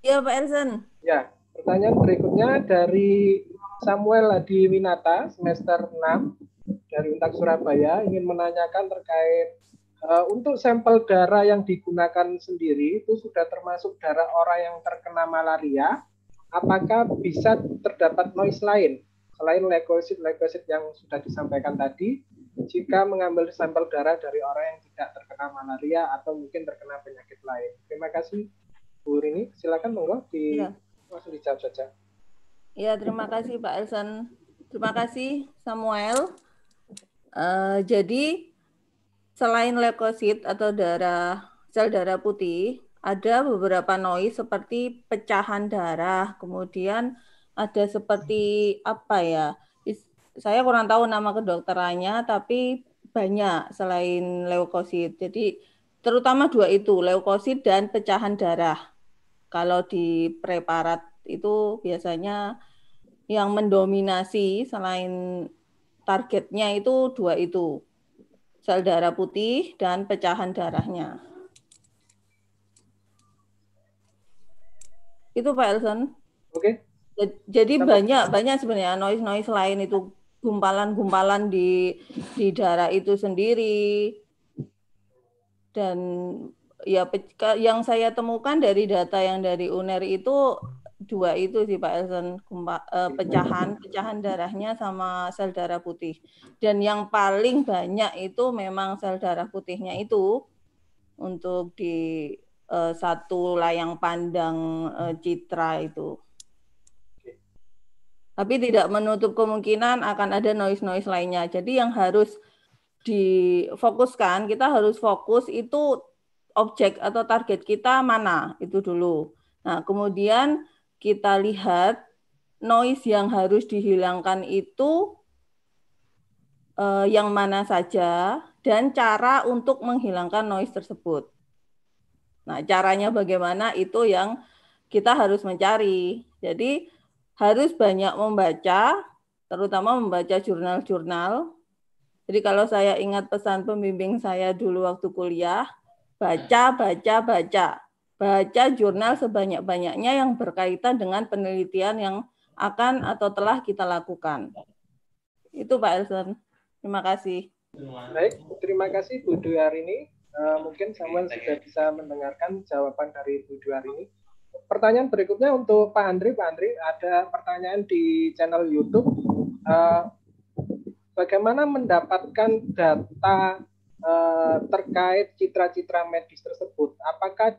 Iya Pak Elsen. Ya, pertanyaan berikutnya dari Samuel Hadi Winata, semester 6 dari Untak Surabaya, ingin menanyakan terkait untuk sampel darah yang digunakan sendiri itu sudah termasuk darah orang yang terkena malaria. Apakah bisa terdapat noise lain selain leukosit yang sudah disampaikan tadi jika mengambil sampel darah dari orang yang tidak terkena malaria atau mungkin terkena penyakit lain? Terima kasih Bu Rini. Silakan monggo langsung dijawab saja. Ya, terima kasih Pak Elsen. Terima kasih Samuel. Jadi selain leukosit atau sel darah putih, ada beberapa noise seperti pecahan darah, kemudian ada seperti apa ya? Saya kurang tahu nama kedokterannya, tapi banyak selain leukosit. Jadi terutama dua itu, leukosit dan pecahan darah. Kalau di preparat itu biasanya yang mendominasi selain targetnya itu dua itu. Sel darah putih dan pecahan darahnya. Itu Pak Elson. Oke. Jadi banyak sebenarnya noise lain itu, gumpalan-gumpalan di darah itu sendiri. Dan ya yang saya temukan dari data yang dari UNER itu dua itu sih Pak Elson, pecahan darahnya sama sel darah putih. Dan yang paling banyak itu memang sel darah putihnya itu untuk di satu layang pandang citra itu. Tapi tidak menutup kemungkinan akan ada noise lainnya. Jadi yang harus difokuskan, kita harus fokus itu objek atau target kita mana, itu dulu. Nah, kemudian kita lihat noise yang harus dihilangkan itu yang mana saja dan cara untuk menghilangkan noise tersebut. Nah, caranya bagaimana itu yang kita harus mencari. Jadi harus banyak membaca, terutama membaca jurnal-jurnal. Jadi kalau saya ingat pesan pembimbing saya dulu waktu kuliah, baca jurnal sebanyak-banyaknya yang berkaitan dengan penelitian yang akan atau telah kita lakukan. Itu Pak Elson. Terima kasih. Baik, terima kasih Bu Dwi Arini. Mungkin Samuel sudah bisa mendengarkan jawaban dari Bu Dwi Arini. Pertanyaan berikutnya untuk Pak Andri. Pak Andri, ada pertanyaan di channel YouTube. Bagaimana mendapatkan data terkait citra-citra medis tersebut? Apakah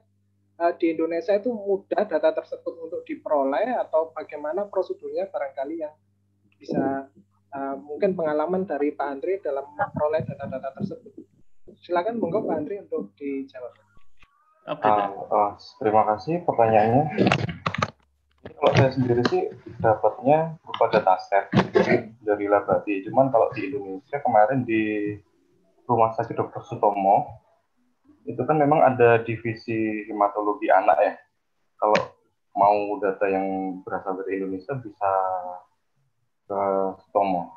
di Indonesia itu mudah data tersebut untuk diperoleh atau bagaimana prosedurnya barangkali yang bisa mungkin pengalaman dari Pak Andri dalam memperoleh data-data tersebut? Silakan monggo Pak Andri untuk dijawab. Terima kasih pertanyaannya. Kalau saya sendiri sih dapatnya berupa dataset dari Labadi. Cuman kalau di Indonesia kemarin di Rumah Sakit Dr. Sutomo itu kan memang ada divisi hematologi anak ya. Kalau mau data yang berasal dari Indonesia bisa ke Sutomo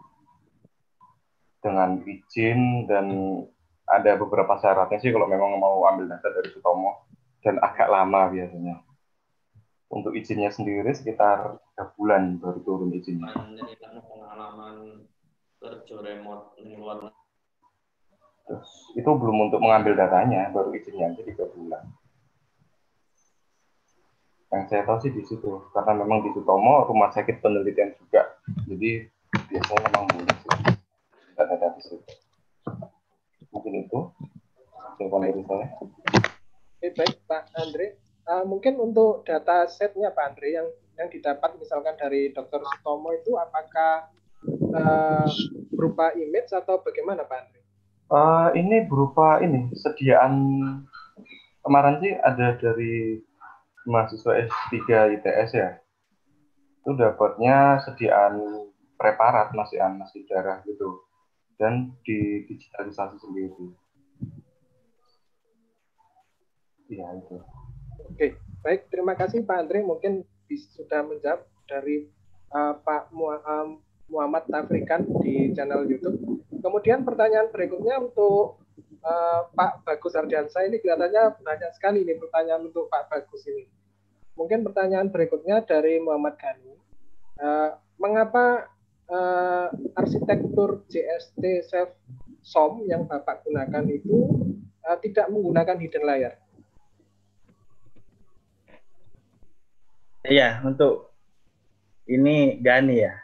dengan izin, dan ada beberapa syaratnya sih kalau memang mau ambil data dari Sutomo, dan agak lama biasanya. Untuk izinnya sendiri sekitar 3 bulan baru turun izinnya. Pengalaman kerja remote di luar. Terus itu belum untuk mengambil datanya, baru izinnya aja 3 bulan. Yang saya tahu sih di situ, karena memang di Sutomo rumah sakit penelitian juga, jadi biasanya memang boleh sih data di situ. Mungkin itu jawaban dari saya. Oke, baik Pak Andre. Mungkin untuk data setnya Pak Andre yang didapat misalkan dari Dr. Sutomo itu apakah berupa image atau bagaimana Pak Andre? Ini berupa sediaan kemarin sih ada dari mahasiswa S3 ITS ya. Itu dapatnya sediaan preparat nasi darah gitu dan didigitalisasi sendiri. Iya itu. Oke, baik, terima kasih Pak Andre. Mungkin sudah menjawab dari Pak Muhammad Tafrikan di channel YouTube. Kemudian pertanyaan berikutnya untuk Pak Bagus Ardiansyah. Ini kelihatannya banyak sekali nih pertanyaan untuk Pak Bagus ini. Mungkin pertanyaan berikutnya dari Muhammad Ghani. Mengapa arsitektur JST Self SOM yang Bapak gunakan itu tidak menggunakan hidden layer? Iya, untuk ini Gani ya.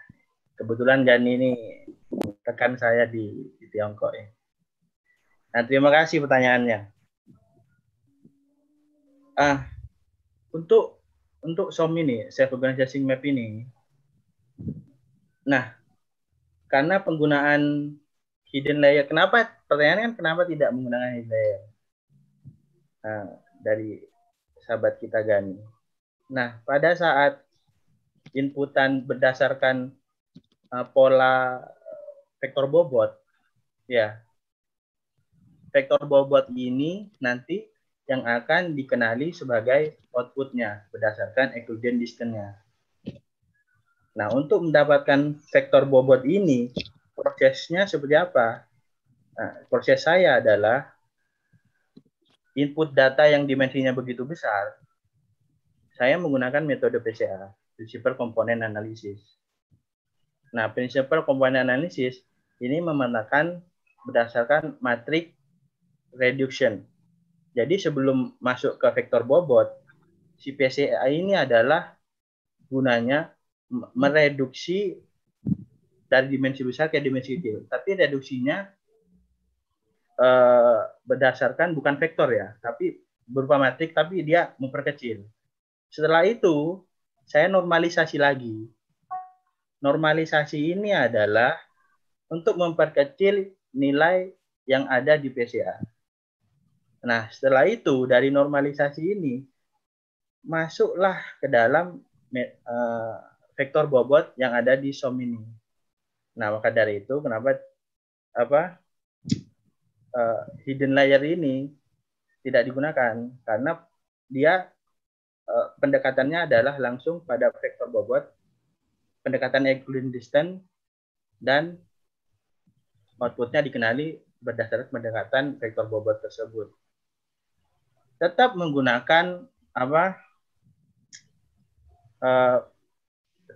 Kebetulan Gani ini rekan saya di Tiongkok ya. Nah, terima kasih pertanyaannya. Untuk SOM ini, Self Organizing Map ini, nah, karena penggunaan hidden layer, pertanyaannya kan kenapa tidak menggunakan hidden layer? Nah, dari sahabat kita Gani. Nah, pada saat inputan berdasarkan pola vektor bobot, ya, vektor bobot ini nanti yang akan dikenali sebagai outputnya berdasarkan Euclidean distance-nya. Nah, untuk mendapatkan vektor bobot ini, prosesnya seperti apa? Nah, proses saya adalah input data yang dimensinya begitu besar, saya menggunakan metode PCA, Principal Component Analysis. Nah, Principal Component Analysis ini memetakan berdasarkan matrix reduction. Jadi sebelum masuk ke vektor bobot, si PCA ini adalah gunanya mereduksi dari dimensi besar ke dimensi kecil. Tapi reduksinya berdasarkan bukan vektor ya, tapi berupa matrix, tapi dia memperkecil. Setelah itu, saya normalisasi lagi. Normalisasi ini adalah untuk memperkecil nilai yang ada di PCA. Nah, setelah itu, dari normalisasi ini, masuklah ke dalam vektor bobot yang ada di SOM ini. Nah, maka dari itu, kenapa hidden layer ini tidak digunakan? Karena dia pendekatannya adalah langsung pada vektor bobot, pendekatan Euclidean distance, dan outputnya dikenali berdasarkan pendekatan vektor bobot tersebut. Tetap menggunakan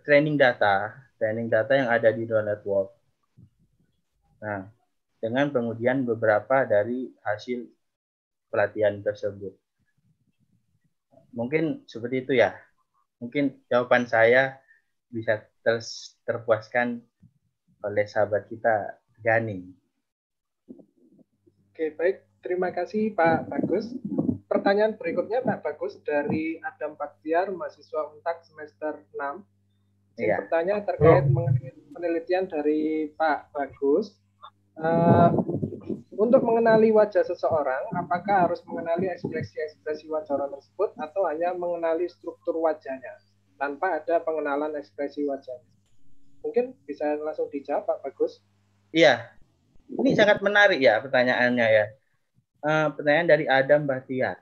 training data yang ada di neural network. Nah, dengan pengujian beberapa dari hasil pelatihan tersebut. Mungkin seperti itu ya. Mungkin jawaban saya bisa terpuaskan oleh sahabat kita Gani. Oke, baik. Terima kasih Pak Bagus. Pertanyaan berikutnya Pak Bagus dari Adam Baktiar, mahasiswa Untak semester 6. Yang bertanya terkait penelitian dari Pak Bagus. Untuk mengenali wajah seseorang, apakah harus mengenali ekspresi-ekspresi wajah orang tersebut atau hanya mengenali struktur wajahnya tanpa ada pengenalan ekspresi wajahnya? Mungkin bisa langsung dijawab Pak Bagus. Iya, ini sangat menarik ya pertanyaannya ya. Pertanyaan dari Adam Bahtiar.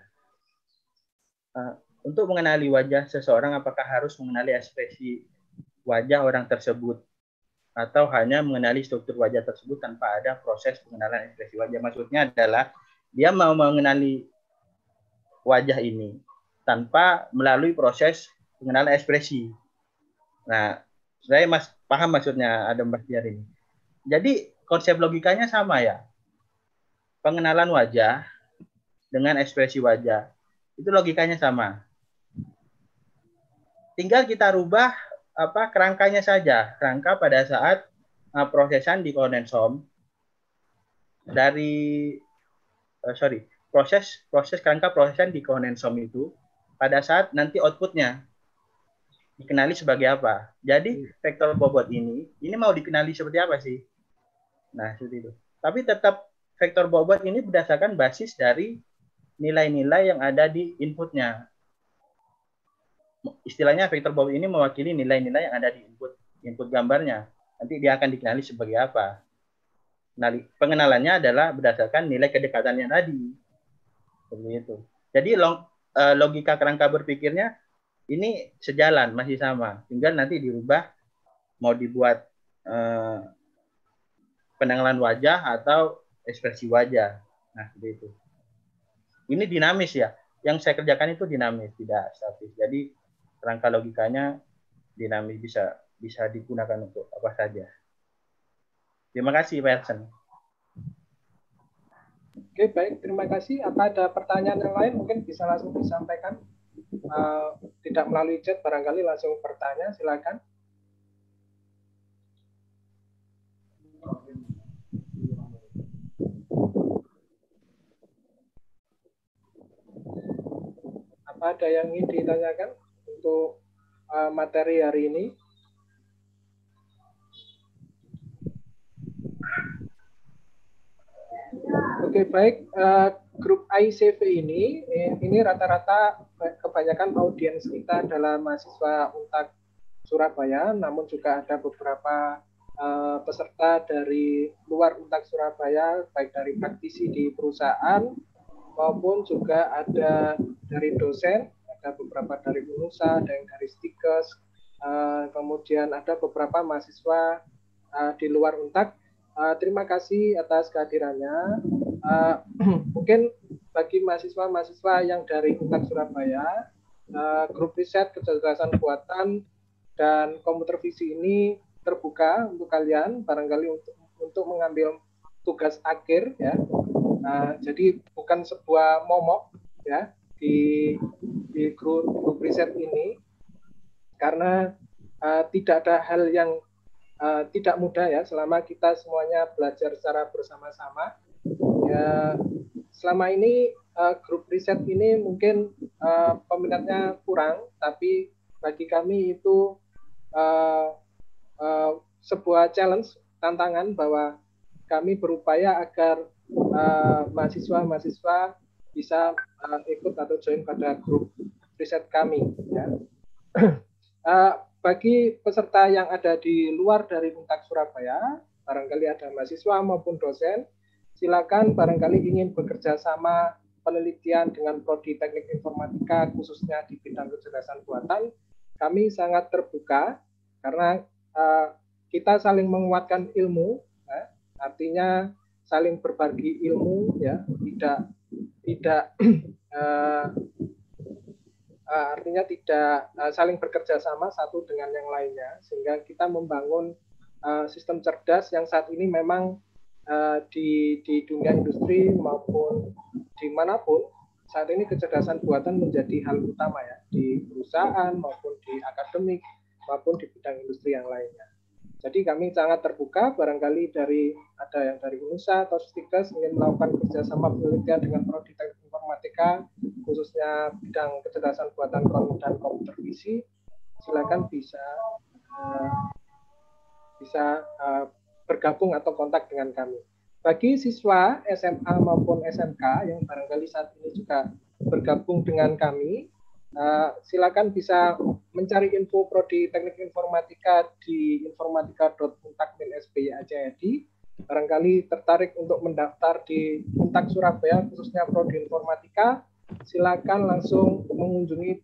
Untuk mengenali wajah seseorang, apakah harus mengenali ekspresi wajah orang tersebut atau hanya mengenali struktur wajah tersebut tanpa ada proses pengenalan ekspresi wajah? Maksudnya adalah dia mau mengenali wajah ini tanpa melalui proses pengenalan ekspresi. Nah, saya paham maksudnya Adam Bahtiar ini. Jadi konsep logikanya sama ya. Pengenalan wajah dengan ekspresi wajah itu logikanya sama. Tinggal kita rubah kerangkanya saja. Kerangka pada saat prosesan di Cohen-SOM dari proses kerangka prosesan di Cohen-SOM itu pada saat nanti outputnya dikenali sebagai apa. Jadi vektor bobot ini mau dikenali seperti apa sih? Nah, seperti itu. Tapi tetap vektor bobot ini berdasarkan basis dari nilai-nilai yang ada di inputnya. Istilahnya vektor bobot ini mewakili nilai-nilai yang ada di input gambarnya. Nanti dia akan dikenali sebagai apa. Nah, pengenalannya adalah berdasarkan nilai kedekatannya tadi. Seperti itu. Jadi logika kerangka berpikirnya ini sejalan, masih sama. Tinggal nanti dirubah, mau dibuat penanggalan wajah atau ekspresi wajah. Nah, seperti itu. Ini dinamis ya. Yang saya kerjakan itu dinamis, tidak statis. Jadi kerangka logikanya dinamis, bisa digunakan untuk apa saja. Terima kasih, Pak Edson. Oke, baik. Terima kasih. Apa ada pertanyaan yang lain? Mungkin bisa langsung disampaikan. Tidak melalui chat, barangkali langsung bertanya. Silakan. Apa ada yang ingin ditanyakan untuk materi hari ini? Oke, baik. Grup ICV ini rata-rata kebanyakan audiens kita adalah mahasiswa Untak Surabaya, namun juga ada beberapa peserta dari luar Untak Surabaya, baik dari praktisi di perusahaan maupun juga ada dari dosen, ada beberapa dari UNUSA, ada yang dari Stikes, kemudian ada beberapa mahasiswa di luar Untak. Terima kasih atas kehadirannya. Mungkin bagi mahasiswa-mahasiswa yang dari Untak Surabaya, grup riset kecerdasan buatan dan komputer visi ini terbuka untuk kalian, barangkali untuk mengambil tugas akhir ya. Jadi bukan sebuah momok ya di grup riset ini, karena tidak ada hal yang tidak mudah ya selama kita semuanya belajar secara bersama-sama. Ya, selama ini grup riset ini mungkin peminatnya kurang, tapi bagi kami itu sebuah challenge, tantangan bahwa kami berupaya agar mahasiswa-mahasiswa bisa ikut atau join pada grup riset kami. Ya. Bagi peserta yang ada di luar dari Untak Surabaya, barangkali ada mahasiswa maupun dosen, silakan barangkali ingin bekerja sama penelitian dengan Prodi Teknik Informatika, khususnya di bidang kecerdasan buatan, kami sangat terbuka karena kita saling menguatkan ilmu, ya, artinya saling berbagi ilmu, ya, tidak artinya tidak saling bekerja sama satu dengan yang lainnya, sehingga kita membangun sistem cerdas yang saat ini memang di dunia industri maupun dimanapun saat ini kecerdasan buatan menjadi hal utama ya, di perusahaan maupun di akademik maupun di bidang industri yang lainnya. Jadi kami sangat terbuka, barangkali ada yang dari UNUSA atau Stikes ingin melakukan kerjasama penelitian dengan Prodi Teknik Informatika, khususnya bidang kecerdasan buatan dan komputer visi, silakan bisa bergabung atau kontak dengan kami. Bagi siswa SMA maupun SMK yang barangkali saat ini juga bergabung dengan kami, silakan bisa mencari info Prodi Teknik Informatika di informatika.untak-sby.id. Barangkali tertarik untuk mendaftar di Untak Surabaya, khususnya Prodi Informatika, silakan langsung mengunjungi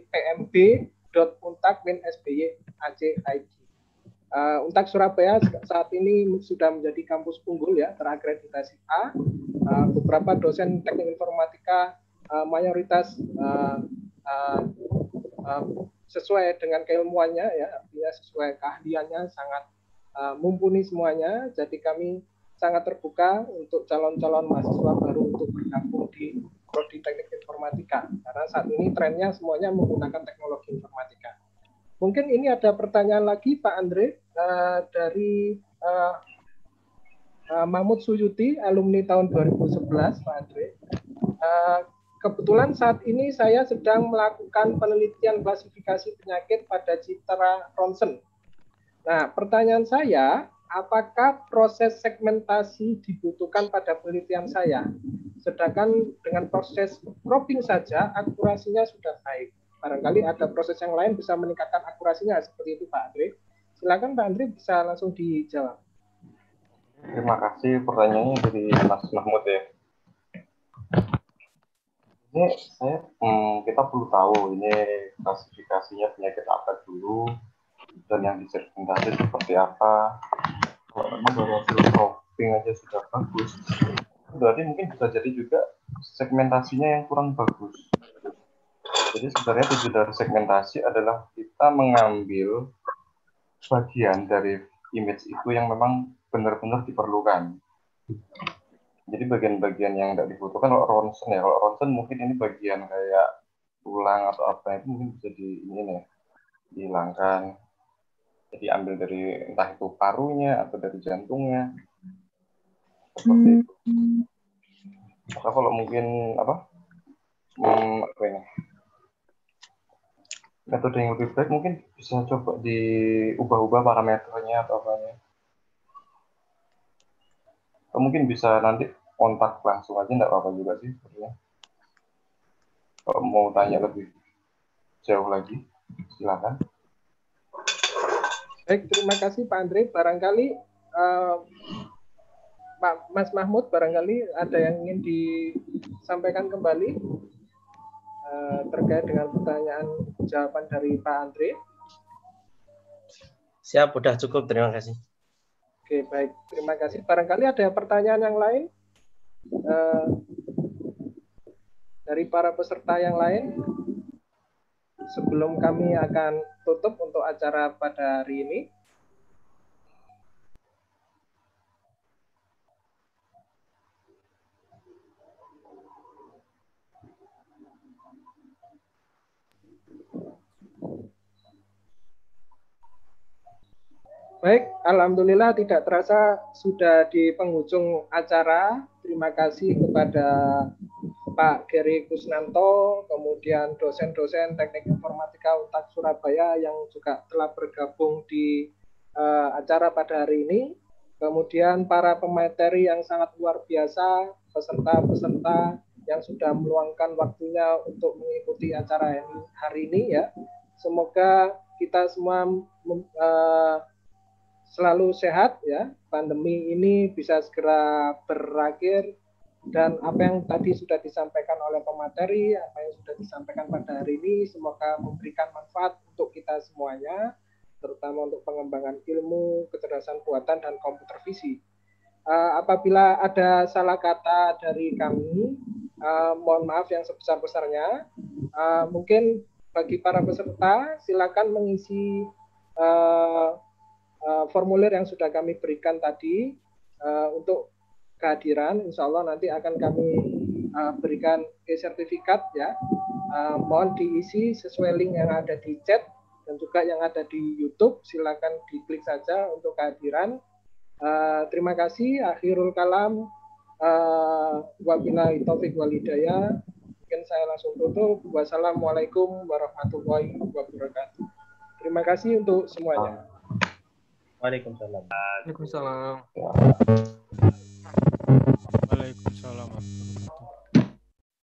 pmb.untak-sby.id. Untak Surabaya saat ini sudah menjadi kampus unggul ya, terakreditasi A. Beberapa dosen teknik informatika mayoritas sesuai dengan keilmuannya ya, artinya sesuai keahliannya, sangat mumpuni semuanya. Jadi kami sangat terbuka untuk calon-calon mahasiswa baru untuk bergabung di Prodi Teknik Informatika, karena saat ini trennya semuanya menggunakan teknologi informatika. Mungkin ini ada pertanyaan lagi Pak Andre dari Mahmud Suyuti, alumni tahun 2011 Pak Andre. Kebetulan saat ini saya sedang melakukan penelitian klasifikasi penyakit pada citra ronsen. Nah, pertanyaan saya, apakah proses segmentasi dibutuhkan pada penelitian saya? Sedangkan dengan proses cropping saja akurasinya sudah baik. Barangkali ada proses yang lain bisa meningkatkan akurasinya seperti itu Pak Andre. Silakan Pak Andre bisa langsung dijawab. Terima kasih pertanyaannya dari Mas Mahmud ya. Ini kita perlu tahu ini klasifikasinya penyakit apa dulu dan yang disegmentasi seperti apa. Kalau memang baru hasil cropping aja sudah bagus, berarti mungkin bisa jadi juga segmentasinya yang kurang bagus. Jadi sebenarnya tujuan dari segmentasi adalah kita mengambil bagian dari image itu yang memang benar-benar diperlukan. Jadi bagian-bagian yang tidak dibutuhkan kalau ronsen ya, kalau ronsen mungkin ini bagian kayak tulang atau apa itu mungkin bisa dihilangkan. Jadi ambil dari entah itu parunya atau dari jantungnya. Seperti itu. Maka kalau mungkin metode yang lebih baik mungkin bisa coba diubah-ubah parameternya atau apanya. Atau mungkin bisa nanti kontak langsung aja, enggak apa-apa juga sih sebenarnya. Kalau mau tanya lebih jauh lagi, silakan. Baik, terima kasih Pak Andre. Barangkali Pak Mas Mahmud, barangkali ada yang ingin disampaikan kembali terkait dengan pertanyaan jawaban dari Pak Andre. Siap, udah cukup. Terima kasih. Oke, baik. Terima kasih. Barangkali ada pertanyaan yang lain dari para peserta yang lain sebelum kami akan tutup untuk acara pada hari ini. Baik, alhamdulillah tidak terasa sudah di penghujung acara. Terima kasih kepada Pak Gary Kusnanto, kemudian dosen-dosen Teknik Informatika UNTAD Surabaya yang juga telah bergabung di acara pada hari ini. Kemudian para pemateri yang sangat luar biasa, peserta-peserta yang sudah meluangkan waktunya untuk mengikuti acara hari ini ya. Semoga kita semua selalu sehat ya, pandemi ini bisa segera berakhir dan apa yang tadi sudah disampaikan oleh pemateri, apa yang sudah disampaikan pada hari ini semoga memberikan manfaat untuk kita semuanya, terutama untuk pengembangan ilmu, kecerdasan buatan dan komputer visi. Apabila ada salah kata dari kami, mohon maaf yang sebesar-besarnya. Mungkin bagi para peserta silakan mengisi formulir yang sudah kami berikan tadi untuk kehadiran. Insya Allah nanti akan kami berikan e-sertifikat ya. Mohon diisi sesuai link yang ada di chat dan juga yang ada di YouTube. Silakan diklik saja untuk kehadiran. Terima kasih. Akhirul kalam. Wabillahi taufiq wal hidayah. Mungkin saya langsung tutup. Wassalamualaikum warahmatullahi wabarakatuh. Terima kasih untuk semuanya. Waalaikumsalam. Waalaikumsalam. Ya. Waalaikumsalam.